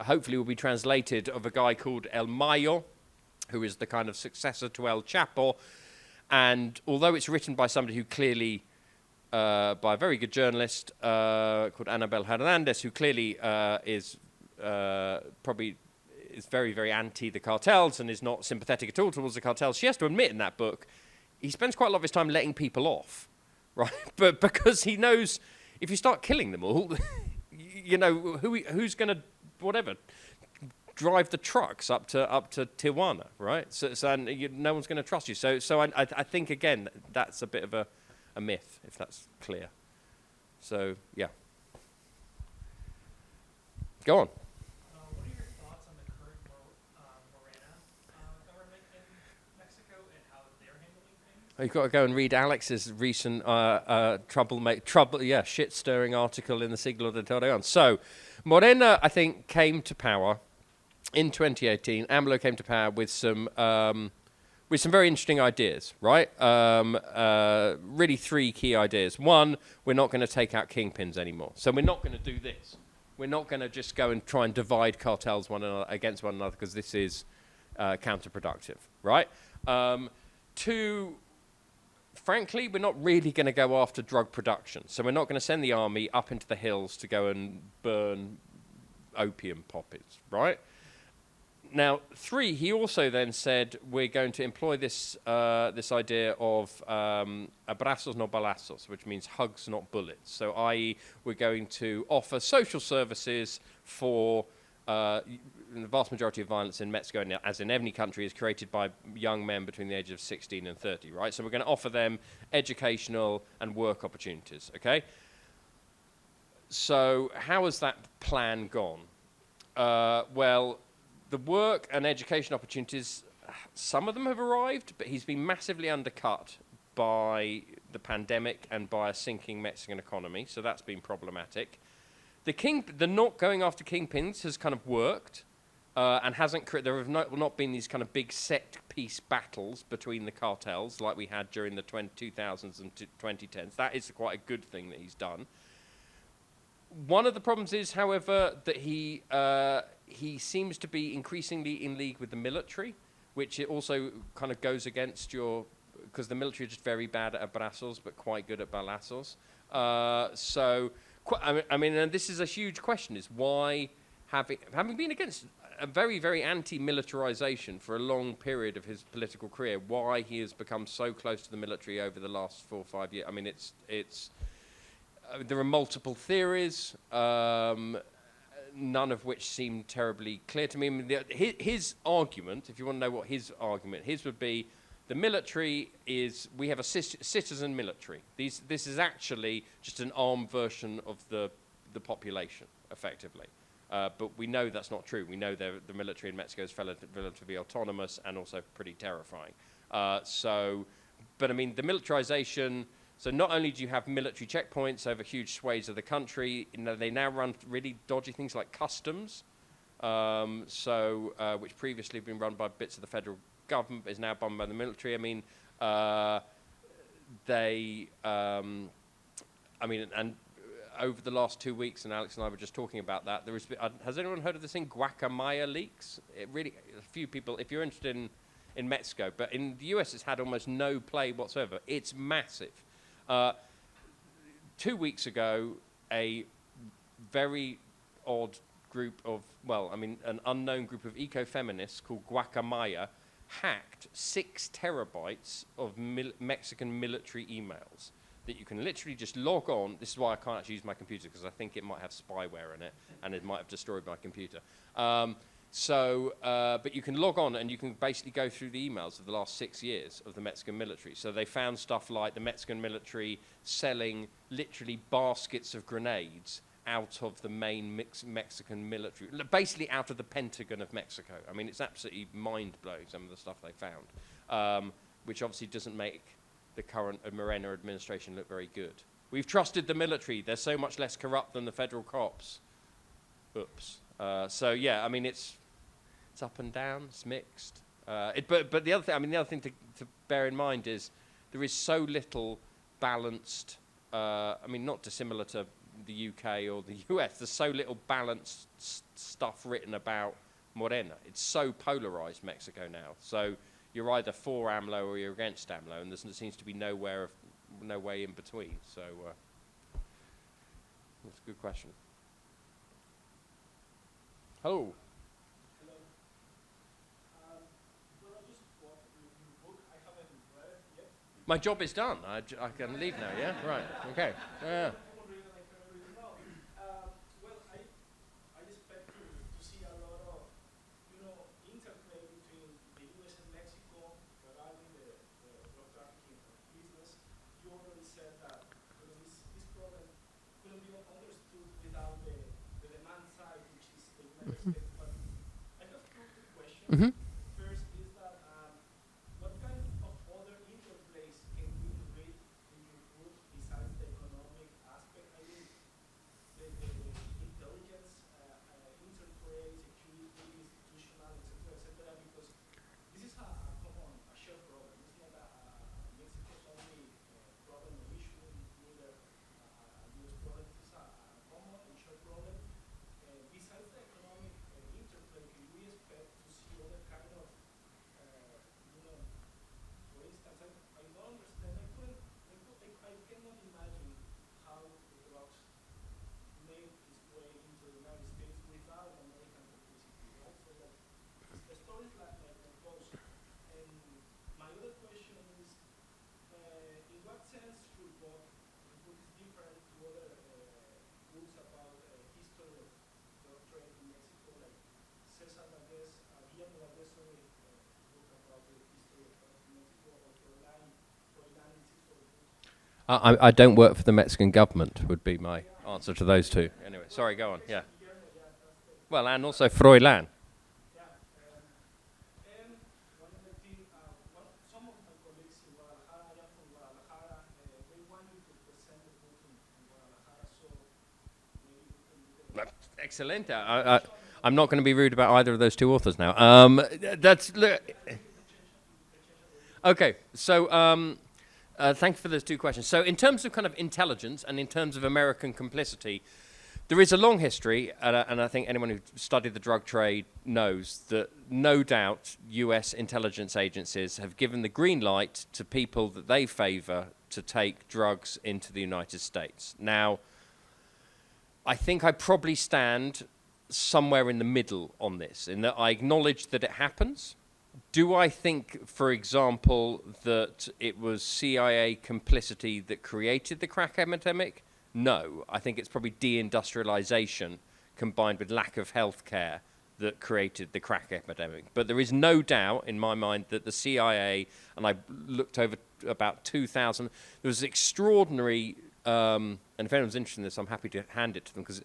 hopefully will be translated, of a guy called El Mayo, who is the kind of successor to El Chapo. And although it's written by somebody who clearly, by a very good journalist called Anabel Hernandez, who clearly is probably is very, very anti the cartels and is not sympathetic at all towards the cartels. She has to admit in that book, he spends quite a lot of his time letting people off, right? But because he knows if you start killing them all, who's going to, drive the trucks up to Tijuana, right? So no one's going to trust you. So I think, again, that's a bit of a myth, if that's clear. So, yeah. Go on. What are your thoughts on the current Morena government in Mexico and how they're handling things? You've got to go and read Alex's recent shit stirring article in the Siglo de Torreon. So, Morena, I think, came to power in 2018. AMLO came to power with some very interesting ideas, right? Really three key ideas. One, we're not going to take out kingpins anymore. So we're not going to do this. We're not going to just go and try and divide cartels against one another, because this is counterproductive, right? Two, frankly, we're not really going to go after drug production. So we're not going to send the army up into the hills to go and burn opium poppies, right? Now, three, he also then said we're going to employ this idea of abrazos no balazos, which means hugs, not bullets. So, i.e., we're going to offer social services for the vast majority of violence in Mexico, as in any country, is created by young men between the ages of 16 and 30, right? So we're going to offer them educational and work opportunities, okay? So how has that plan gone? Well, the work and education opportunities, some of them have arrived, but he's been massively undercut by the pandemic and by a sinking Mexican economy, so that's been problematic. The not going after kingpins has kind of worked, and there have not been these kind of big set-piece battles between the cartels like we had during the 2000s and 2010s. That is quite a good thing that he's done. One of the problems is, however, that he seems to be increasingly in league with the military, which it also kind of goes against because the military are just very bad at abrazos but quite good at balazos. I mean, and this is a huge question, is why, having been against a very, very anti-militarization for a long period of his political career, why he has become so close to the military over the last 4 or 5 years. I mean, there are multiple theories, none of which seem terribly clear to me. I mean, his argument, if you want to know what his would be, the military we have a citizen military. This is actually just an armed version of the population, effectively. But we know that's not true. We know the military in Mexico is relatively autonomous and also pretty terrifying. But I mean, the militarization, so not only do you have military checkpoints over huge swathes of the country, they now run really dodgy things like customs, which previously have been run by bits of the federal government, is now run by the military. I mean, and over the last 2 weeks, and Alex and I were just talking about that, has anyone heard of this thing, Guacamaya leaks? A few people, if you're interested in Mexico, but in the US it's had almost no play whatsoever. It's massive. 2 weeks ago, a very odd group of, an unknown group of eco-feminists called Guacamaya hacked 6 terabytes of Mexican military emails that you can literally just log on. This is why I can't actually use my computer, because I think it might have spyware in it, and it might have destroyed my computer. But you can log on, and you can basically go through the emails of the last 6 years of the Mexican military. So they found stuff like the Mexican military selling literally baskets of grenades out of the main Mexican military, basically out of the Pentagon of Mexico. I mean, it's absolutely mind-blowing, some of the stuff they found, which obviously doesn't make the current Morena administration look very good. We've trusted the military. They're so much less corrupt than the federal cops. Oops. I mean, it's up and down. It's mixed. But the other thing, to bear in mind is there is so little balanced. Not dissimilar to the UK or the US. There's so little balanced stuff written about Morena. It's so polarized, Mexico now. So you're either for AMLO or you're against AMLO, and there seems to be no way in between. So that's a good question. Hello. Hello. Well, I just bought your book. I haven't read it yet. My job is done. I can leave now, yeah? Right, okay. Yeah. Well, I expect to see a lot of, interplay between the U.S. and Mexico regarding the drug trafficking business. You already said that this problem couldn't be understood without the demand side, which is the United States. But I have 2 quick questions. Mm-hmm. First is that what kind of other interplays other kind of, you know, for instance, I don't understand. I cannot imagine how the drugs made its way into the United States without American complicity, right? So that the story is like goes. And my other question is, in what sense your book is different to other books about history of drug trade in Mexico, like Cesar Valdez, Guillermo Valdez, sorry, book about the history of drugs in Mexico, or Froilán sort of books? I don't work for the Mexican government, would be my answer to those two. Anyway, sorry, go on. Yeah. Guillermo, yeah, that's the, Well, and also Froilán. yeah. And one other thing, some of my colleagues in Guadalajara, I am from Guadalajara, they want you to present the book in Guadalajara, so maybe we can do the Excellent. I'm not going to be rude about either of those two authors now. Okay, so thank you for those two questions. So in terms of kind of intelligence and in terms of American complicity, there is a long history, and I think anyone who studied the drug trade knows that no doubt US intelligence agencies have given the green light to people that they favor to take drugs into the United States. Now, I think I probably stand somewhere in the middle on this, in that I acknowledge that it happens. Do I think, for example, that it was CIA complicity that created the crack epidemic? No. I think it's probably deindustrialization combined with lack of health care that created the crack epidemic. But there is no doubt in my mind that the CIA, and I looked over about 2,000, there was extraordinary, and if anyone's interested in this, I'm happy to hand it to them, because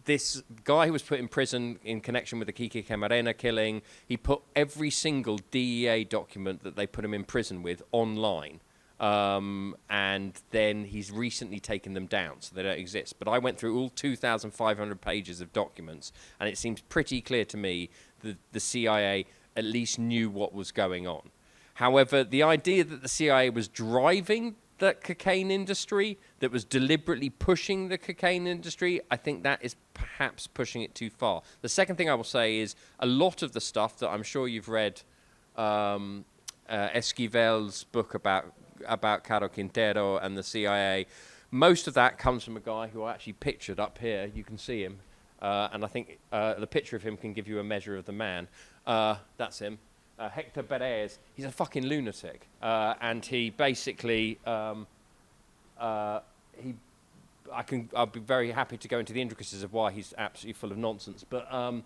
this guy who was put in prison in connection with the Kiki Camarena killing, he put every single DEA document that they put him in prison with online. And then he's recently taken them down, so they don't exist. But I went through all 2,500 pages of documents, and it seems pretty clear to me that the CIA at least knew what was going on. However, the idea that the CIA was driving the cocaine industry, that was deliberately pushing the cocaine industry, I think that is perhaps pushing it too far. The second thing I will say is a lot of the stuff that I'm sure you've read, Esquivel's book about Caro Quintero and the CIA, most of that comes from a guy who I actually pictured up here. You can see him. And I think the picture of him can give you a measure of the man. That's him. Hector Perez. He's a fucking lunatic. And he basically, I'll be very happy to go into the intricacies of why he's absolutely full of nonsense. But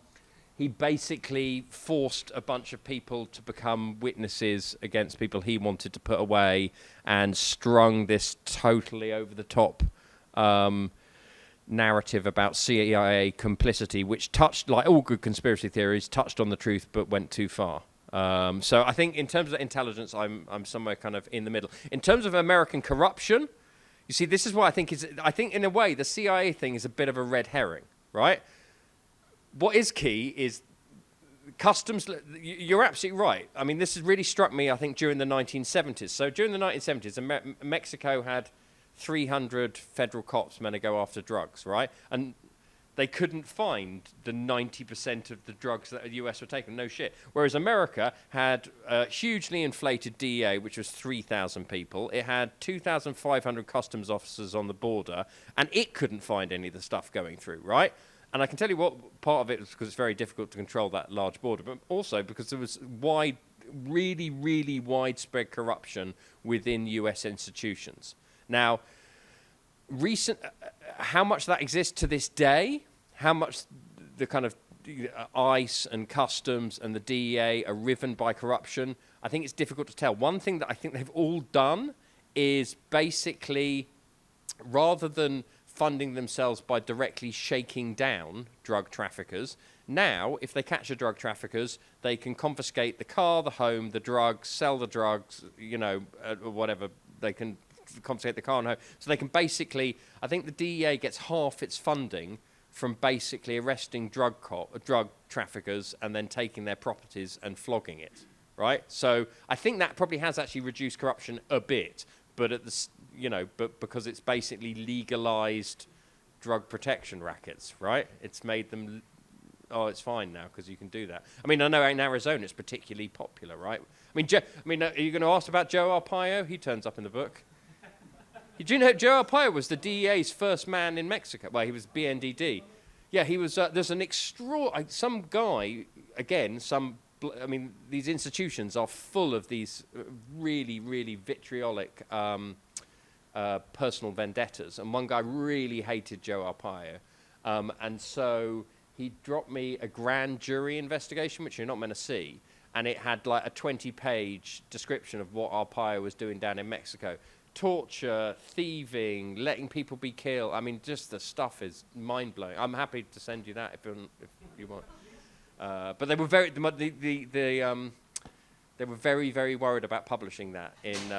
he basically forced a bunch of people to become witnesses against people he wanted to put away, and strung this totally over-the-top narrative about CIA complicity, which touched, like all good conspiracy theories, touched on the truth but went too far. So I think in terms of intelligence, I'm somewhere kind of in the middle. In terms of American corruption, you see, this is what I think in a way the CIA thing is a bit of a red herring, right? What is key is customs. You're absolutely right. I mean, this has really struck me, I think, during the 1970s. So during the 1970s, Mexico had 300 federal cops meant to go after drugs, right? And they couldn't find the 90% of the drugs that the US were taking. No shit. Whereas America had a hugely inflated DEA, which was 3,000 people. It had 2,500 customs officers on the border, and it couldn't find any of the stuff going through, right? And I can tell you what part of it was because it's very difficult to control that large border, but also because there was really, really widespread corruption within US institutions. Now, how much that exists to this day, how much the kind of ICE and customs and the DEA are riven by corruption, I think it's difficult to tell. One thing that I think they've all done is basically, rather than funding themselves by directly shaking down drug traffickers, now, if they catch a drug traffickers, they can confiscate the car, the home, the drugs, sell the drugs, whatever. They can confiscate the car and home. So they can basically, I think the DEA gets half its funding from basically arresting drug traffickers and then taking their properties and flogging it, right? So I think that probably has actually reduced corruption a bit, but but because it's basically legalized drug protection rackets, right? It's made them oh, it's fine now because you can do that. I mean, I know in Arizona it's particularly popular, right? I mean, are you going to ask about Joe Arpaio? He turns up in the book. Do you know Joe Arpaio was the DEA's first man in Mexico? Well, he was BNDD. Yeah, he was. There's an some guy again. I mean, these institutions are full of these really, really vitriolic personal vendettas, and one guy really hated Joe Arpaio, and so he dropped me a grand jury investigation, which you're not meant to see, and it had like a 20-page description of what Arpaio was doing down in Mexico. Torture, thieving, letting people be killed. I mean, just the stuff is mind-blowing. I'm happy to send you that if you want. But they were they were very, very worried about publishing that in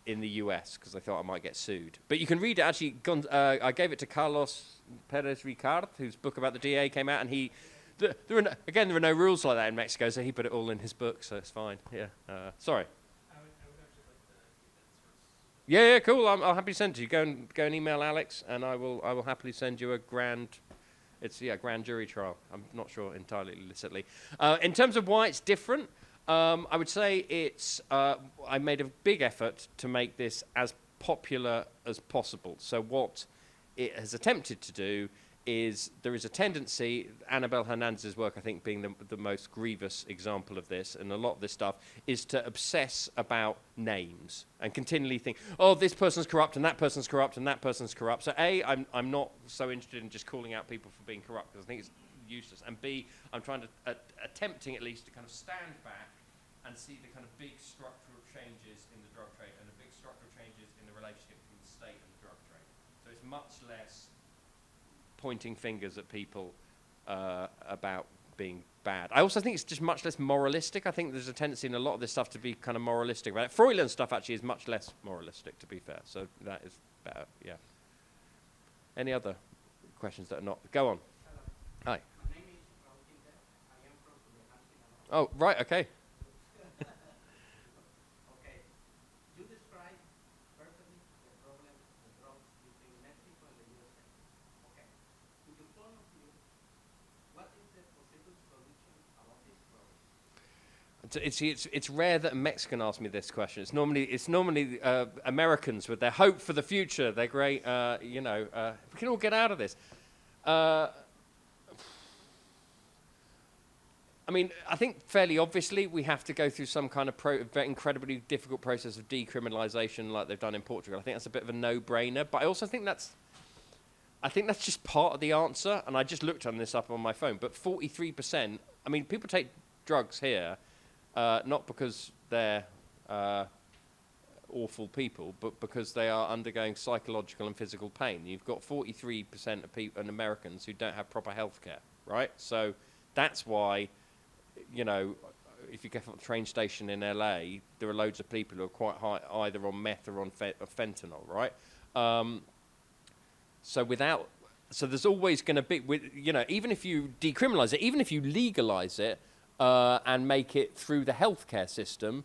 the US because they thought I might get sued. But you can read it actually. I gave it to Carlos Perez Ricard, whose book about the DA came out, and there are no rules like that in Mexico, so he put it all in his book, so it's fine. Yeah. Sorry. Yeah, cool. I'll happily send it to you. Go and email Alex, and I will happily send you a grand jury trial. I'm not sure entirely illicitly. In terms of why it's different, I would say I made a big effort to make this as popular as possible. So what it has attempted to do is there is a tendency, Annabel Hernandez's work, I think, being the most grievous example of this, and a lot of this stuff, is to obsess about names and continually think, oh, this person's corrupt, and that person's corrupt, and that person's corrupt. So A, I'm not so interested in just calling out people for being corrupt, because I think it's useless. And B, I'm trying to, attempting at least to kind of stand back and see the kind of big structural changes in the drug trade and the big structural changes in the relationship between the state and the drug trade. So it's much less pointing fingers at people about being bad. I also think it's just much less moralistic. I think there's a tendency in a lot of this stuff to be kind of moralistic about it. Freudian stuff actually is much less moralistic, to be fair. So that is better, yeah. Any other questions that are not? Go on. Hi. My name is Raul Quintero. I am from Culiacán, Sinaloa. Oh, right, okay. Okay. You describe perfectly the problem of drugs between Mexico and the USA. Okay. To your point of view, what is the possible solution about this problem? It's rare that a Mexican asks me this question. It's normally Americans with their hope for the future. They're great, we can all get out of this. I mean, I think fairly obviously we have to go through some kind of incredibly difficult process of decriminalisation like they've done in Portugal. I think that's a bit of a no-brainer, but I also think that's just part of the answer, and I just looked on this up on my phone, but 43%, I mean, people take drugs here, not because they're awful people, but because they are undergoing psychological and physical pain. You've got 43% of people, and Americans who don't have proper health care, right? So that's why, if you get from the train station in LA, there are loads of people who are quite high, either on meth or on fentanyl, right? So there's always going to be, even if you decriminalize it, even if you legalize it and make it through the healthcare system,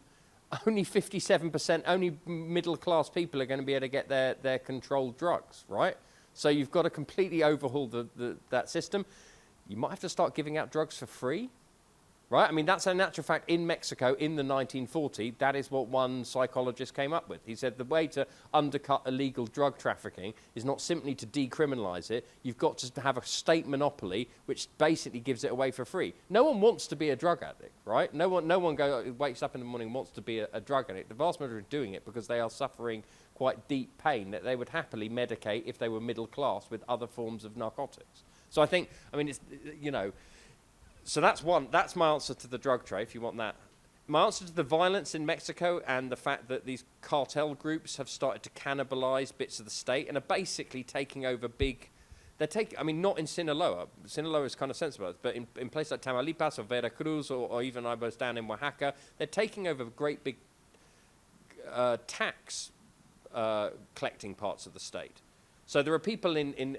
only 57%, only middle-class people are going to be able to get their controlled drugs, right? So you've got to completely overhaul that system. You might have to start giving out drugs for free, right? I mean, that's a natural fact. In Mexico, in the 1940s, that is what one psychologist came up with. He said the way to undercut illegal drug trafficking is not simply to decriminalize it. You've got to have a state monopoly, which basically gives it away for free. No one wants to be a drug addict, right? No one wakes up in the morning and wants to be a drug addict. The vast majority are doing it because they are suffering quite deep pain that they would happily medicate if they were middle class with other forms of narcotics. So I think, so that's one. That's my answer to the drug trade, if you want that. My answer to the violence in Mexico and the fact that these cartel groups have started to cannibalize bits of the state and are basically taking over not in Sinaloa. Sinaloa is kind of sensible, but in places like Tamaulipas or Veracruz or even I was down in Oaxaca, they're taking over great big tax collecting parts of the state. So there are people in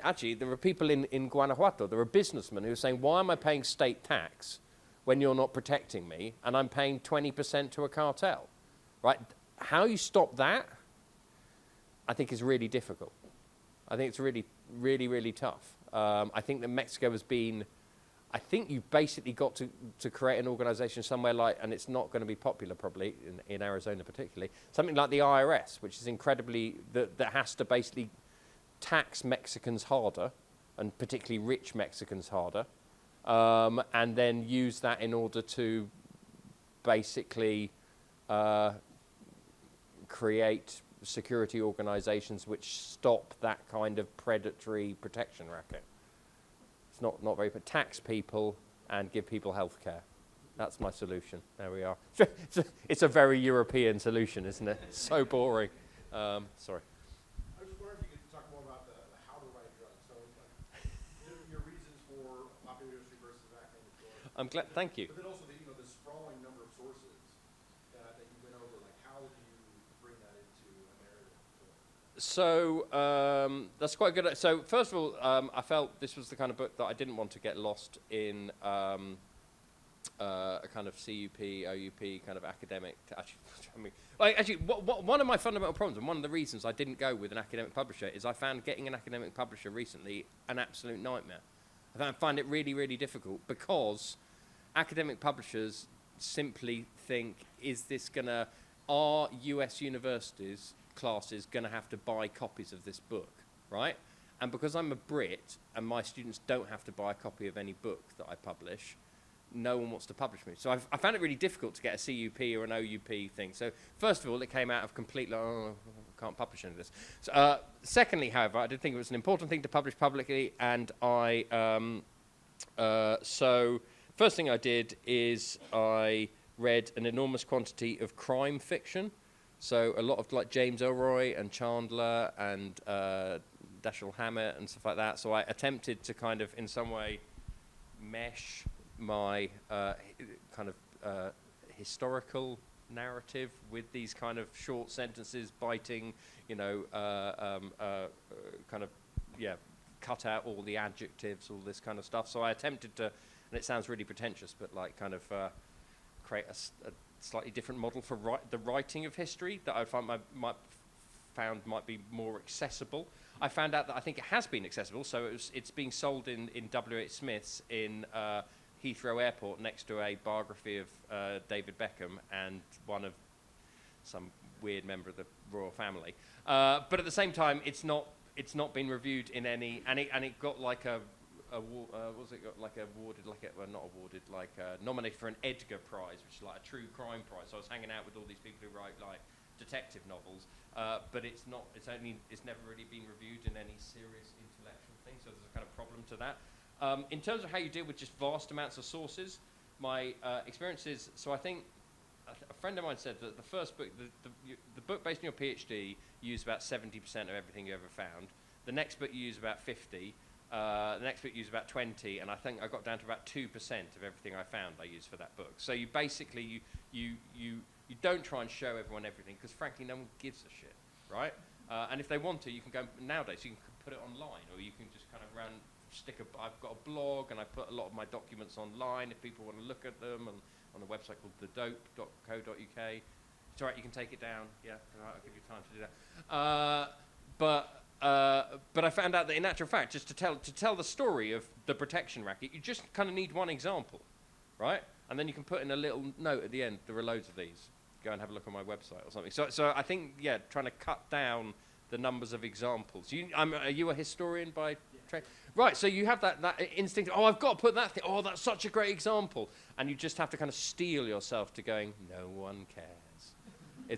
Guanajuato, there are businessmen who are saying, why am I paying state tax when you're not protecting me and I'm paying 20% to a cartel, right? How you stop that, I think is really difficult. I think it's really, really, really tough. I think that Mexico has been, I think you've basically got to create an organization somewhere like, and it's not going to be popular probably in Arizona particularly, something like the IRS, which is incredibly, that has to basically tax Mexicans harder, and particularly rich Mexicans harder, and then use that in order to basically create security organizations which stop that kind of predatory protection racket. It's not very, but tax people and give people health care. That's my solution. There we are. It's a very European solution, isn't it? So boring. Sorry. I was just wondering if you could talk more about the how to write drugs. So your reasons for popular history versus academic historian. I'm glad. Thank you. But then also the sprawling number of sources that you went over. Like how do you bring that into a narrative? So that's quite good. So first of all, I felt this was the kind of book that I didn't want to get lost in a kind of CUP, OUP kind of academic. One of my fundamental problems, and one of the reasons I didn't go with an academic publisher, is I found getting an academic publisher recently an absolute nightmare. I find it really, really difficult because academic publishers simply think, are US universities classes going to have to buy copies of this book, right? And because I'm a Brit and my students don't have to buy a copy of any book that I publish, no one wants to publish me. So I found it really difficult to get a CUP or an OUP thing. So first of all, it came out of complete, I can't publish any of this. So, secondly, however, I did think it was an important thing to publish publicly, and so first thing I did is I read an enormous quantity of crime fiction. So a lot of like James Elroy and Chandler and Dashiell Hammett and stuff like that. So I attempted to kind of in some way mesh my kind of historical narrative with these kind of short sentences, biting, kind of, cut out all the adjectives, all this kind of stuff. So I attempted to, and it sounds really pretentious, but like kind of create a slightly different model for the writing of history that I found might be more accessible. I found out that I think it has been accessible, so it's being sold in W.H. Smith's in Heathrow Airport next to a biography of David Beckham and one of some weird member of the royal family. But at the same time, it's not been reviewed in any, and it got like nominated for an Edgar Prize, which is like a true crime prize. So I was hanging out with all these people who write like detective novels, but it's never really been reviewed in any serious intellectual thing. So there's a kind of problem to that. In terms of how you deal with just vast amounts of sources, my experience is, so I think a friend of mine said that the first book, the book based on your PhD, you use about 70% of everything you ever found. The next book you use about 50. The next book you use about 20, and I think I got down to about 2% of everything I found I used for that book. So you basically, you don't try and show everyone everything, because frankly no one gives a shit, right? And if they want to, you can go, nowadays you can put it online, or you can just kind of I've got a blog, and I put a lot of my documents online if people want to look at them, and on a website called thedope.co.uk. It's all right, you can take it down. Yeah, all right, I'll give you time to do that. But I found out that in actual fact, just to tell the story of the protection racket, you just kind of need one example, right? And then you can put in a little note at the end. There are loads of these. Go and have a look on my website or something. So I think, trying to cut down the numbers of examples. Are you a historian by trade? Right, so you have that instinct, I've got to put that thing, that's such a great example. And you just have to kind of steel yourself to going, no one cares. I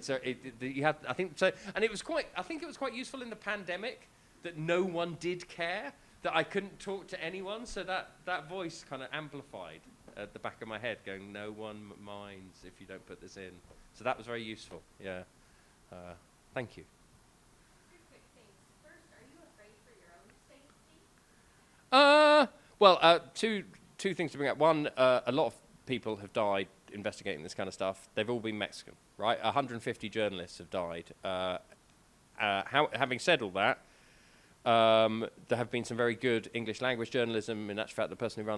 think it was quite useful in the pandemic that no one did care, that I couldn't talk to anyone, so that voice kind of amplified at the back of my head, going, no one minds if you don't put this in. So that was very useful, yeah. Thank you. Two quick things. First, are you afraid for your own safety? Two things to bring up. One, a lot of people have died investigating this kind of stuff. They've all been Mexican, right? 150 journalists have died. Having said all that, there have been some very good English language journalism. In actual fact, the person who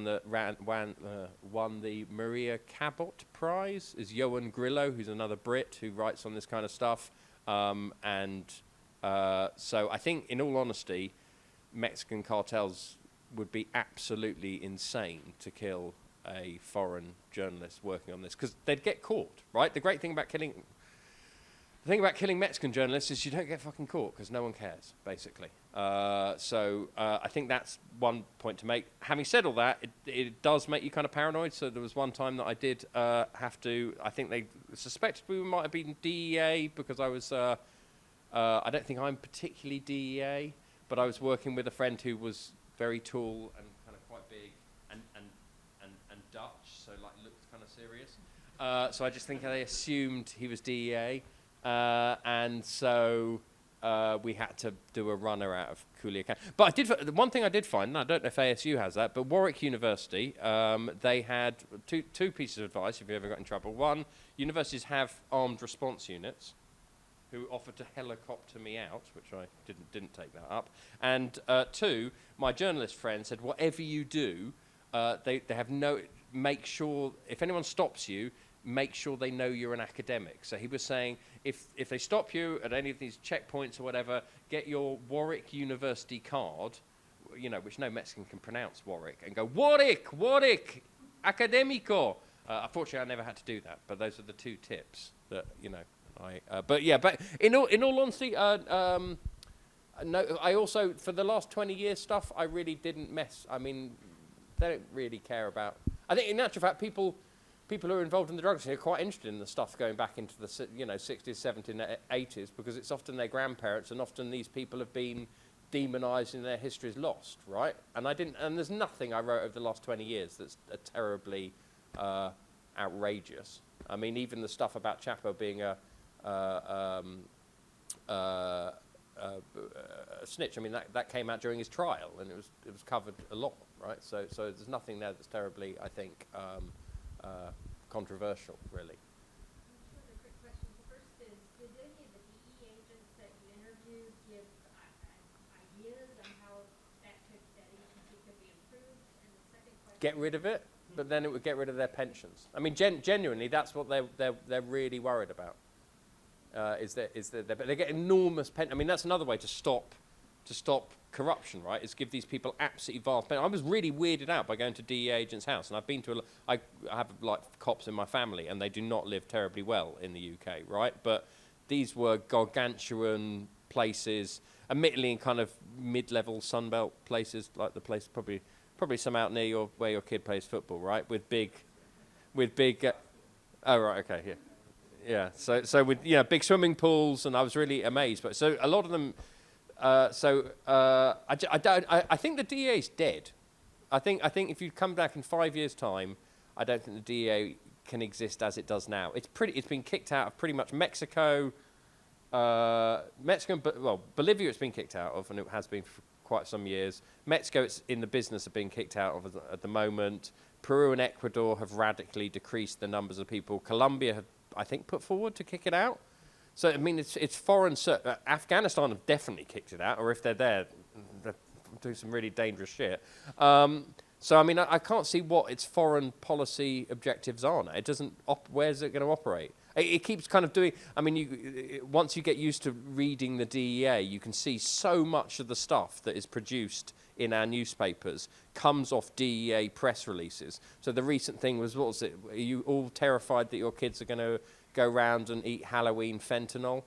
won the Maria Cabot Prize is Johan Grillo, who's another Brit who writes on this kind of stuff. So I think, in all honesty, Mexican cartels would be absolutely insane to kill a foreign journalist working on this, because they'd get caught, right? The thing about killing Mexican journalists is you don't get fucking caught because no one cares, basically. So I think that's one point to make. Having said all that, it does make you kind of paranoid. So there was one time that I did have to, I think they suspected we might have been DEA because I was, I don't think I'm particularly DEA, but I was working with a friend who was very tall and kind of quite big and Dutch, so like looked kind of serious. So I just think they assumed he was DEA. And so we had to do a runner out of Culiacan. But the one thing I did find, and I don't know if ASU has that, but Warwick University, they had two pieces of advice if you ever got in trouble. One, universities have armed response units who offered to helicopter me out, which I didn't take that up. And two, my journalist friend said, whatever you do, they have make sure, if anyone stops you, make sure they know you're an academic. So he was saying, if they stop you at any of these checkpoints or whatever, get your Warwick University card, which no Mexican can pronounce Warwick, and go, Warwick, academico. Unfortunately, I never had to do that, but those are the two tips that, but in all honesty, no, I also, for the last 20 years stuff, I really didn't mess. I mean, they don't really care about, I think in actual fact, people who are involved in the drugs are quite interested in the stuff going back into the 60s, 70s, 80s, because it's often their grandparents, and often these people have been demonized and their history is lost, right? And there's nothing I wrote over the last 20 years that's terribly outrageous. I mean, even the stuff about Chapo being a snitch. I mean, that came out during his trial, and it was covered a lot, right? So there's nothing there that's terribly, I think, controversial, really. Two other quick questions. First is, did any of the DE agents that you interviewed give ideas on how that agency could be improved? And the second question, Get rid of it, but then it would get rid of their pensions. I mean, genuinely, that's what they're really worried about. But they get enormous I mean, that's another way to stop corruption, right? Is give these people absolutely vast pensions. I was really weirded out by going to DEA agent's house, and I've been to I have like cops in my family, and they do not live terribly well in the UK, right? But these were gargantuan places, admittedly in kind of mid-level Sunbelt places, like the place probably some out near where your kid plays football, right? With big. Oh right, okay, yeah. Yeah, so with big swimming pools, and I was really amazed. But so a lot of them, I think the DEA is dead. I think if you come back in 5 years' time, I don't think the DEA can exist as it does now. It's been kicked out of pretty much Mexico, Bolivia it's been kicked out of, and it has been for quite some years. Mexico it's in the business of being kicked out of at the moment. Peru and Ecuador have radically decreased the numbers of people. Colombia have, I think, put forward to kick it out. So, I mean, it's foreign. Afghanistan have definitely kicked it out, or if they're there, they're doing some really dangerous shit. So, I mean, I can't see what its foreign policy objectives are now. It doesn't. Where's it going to operate? It keeps kind of doing. I mean, once you get used to reading the DEA, you can see so much of the stuff that is produced in our newspapers comes off DEA press releases. So the recent thing was, what was it? Are you all terrified that your kids are going to go round and eat Halloween fentanyl?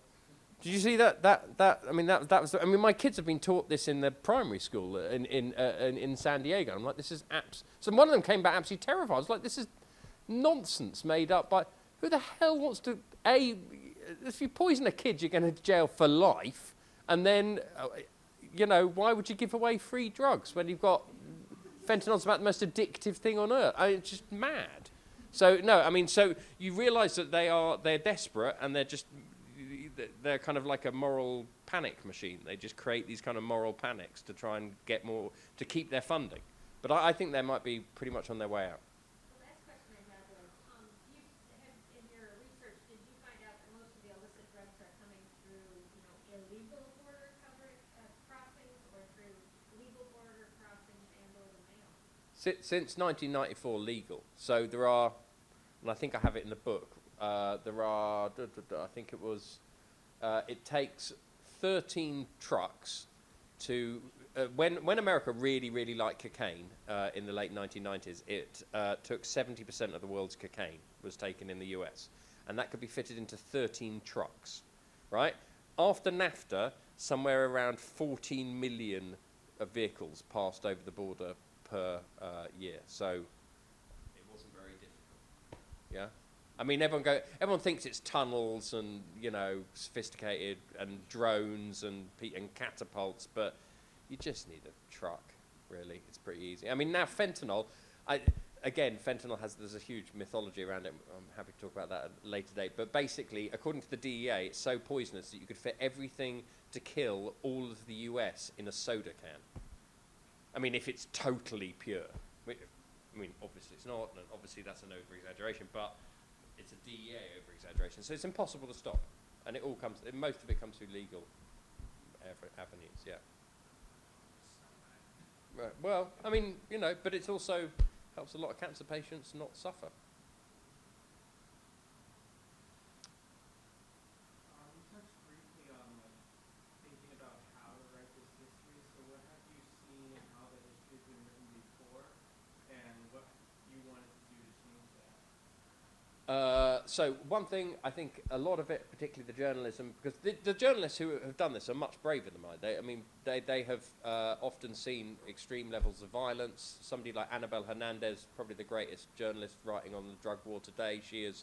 Did you see that? I mean, that was. I mean, my kids have been taught this in their primary school in San Diego. I'm like, this is So one of them came back absolutely terrified. I was like, this is nonsense made up by. Who the hell wants to? If you poison a kid, you're going to jail for life, and then. Why would you give away free drugs when you've got fentanyl's about the most addictive thing on earth? I mean, it's just mad. So no, I mean, so you realise that they're desperate, and they're kind of like a moral panic machine. They just create these kind of moral panics to try and get more to keep their funding. But I think they might be pretty much on their way out. the last question I have is, in your research, did you find out that most of the illicit drugs are coming through, illegal border crossings, or through legal border crossings and or the mail? Since 1994, legal. So there are, and I think I have it in the book. There are, I think it was, it takes 13 trucks to when America really liked cocaine in the late 1990s, it took 70% of the world's cocaine was taken in the US, and that could be fitted into 13 trucks, right? After NAFTA, somewhere around 14 million vehicles passed over the border per year, so it wasn't very difficult. Yeah, I mean everyone thinks it's tunnels and sophisticated and drones and catapults, but you just need a truck, really. It's pretty easy. I mean, now fentanyl, there's a huge mythology around it. I'm happy to talk about that at a later date. But basically, according to the DEA, it's so poisonous that you could fit everything to kill all of the US in a soda can. I mean, if it's totally pure. I mean, obviously it's not, and obviously that's an over-exaggeration, but it's a DEA over-exaggeration. So it's impossible to stop. And most of it comes through legal avenues, yeah. Right. Well, I mean, but it's also helps a lot of cancer patients not suffer. You touched briefly on thinking about how to write this history. So what have you seen and how the history has been written before, and what you wanted to do to change that? So one thing, I think a lot of it, particularly the journalism, because the journalists who have done this are much braver than mine. They have often seen extreme levels of violence. Somebody like Annabel Hernandez, probably the greatest journalist writing on the drug war today. I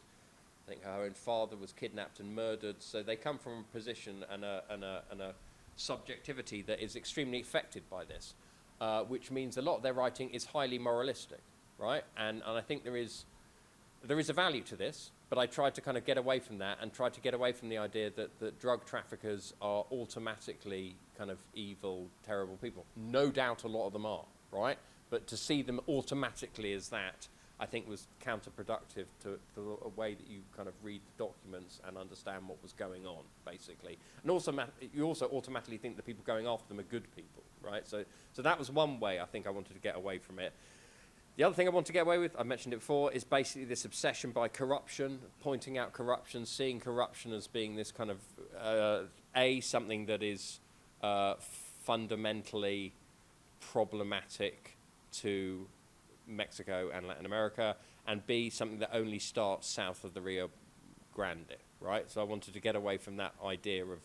think her own father was kidnapped and murdered. So they come from a position and a subjectivity that is extremely affected by this, which means a lot of their writing is highly moralistic, right? And I think there is a value to this, but I tried to kind of get away from that and tried to get away from the idea that drug traffickers are automatically kind of evil, terrible people. No doubt a lot of them are, right? But to see them automatically as that, I think was counterproductive to the way that you kind of read the documents and understand what was going on, basically. And also, you also automatically think the people going after them are good people, right? So that was one way I think I wanted to get away from it. The other thing I want to get away with, I mentioned it before, is basically this obsession by corruption, pointing out corruption, seeing corruption as being this kind of, something that is fundamentally problematic to Mexico and Latin America, and B, something that only starts south of the Rio Grande, right? So I wanted to get away from that idea of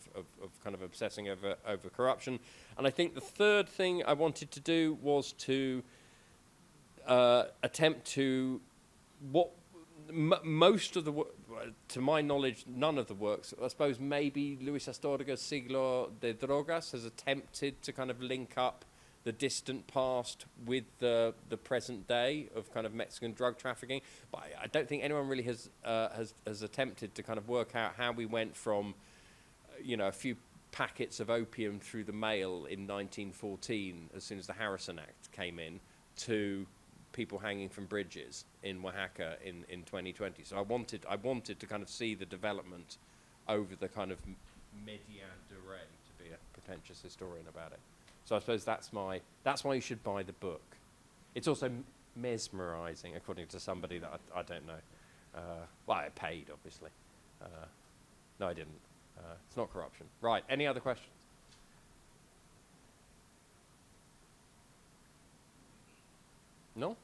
kind of obsessing over corruption. And I think the third thing I wanted to do was to attempt to most of the to my knowledge, none of the works, I suppose maybe Luis Astorga's Siglo de Drogas has attempted to kind of link up the distant past with the present day of kind of Mexican drug trafficking, but I don't think anyone really has attempted to kind of work out how we went from a few packets of opium through the mail in 1914 as soon as the Harrison Act came in to people hanging from bridges in Oaxaca in 2020. So I wanted to kind of see the development over the kind of median durée, to be a pretentious historian about it. So I suppose that's why you should buy the book. It's also mesmerizing, according to somebody that I don't know. Well, I paid, obviously. No, I didn't. It's not corruption. Right, any other questions? No?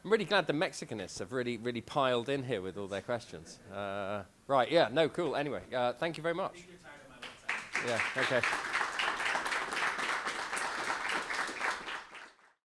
I'm really glad the Mexicanists have really piled in here with all their questions. Right, yeah, no, cool. Anyway, thank you very much. Yeah, okay.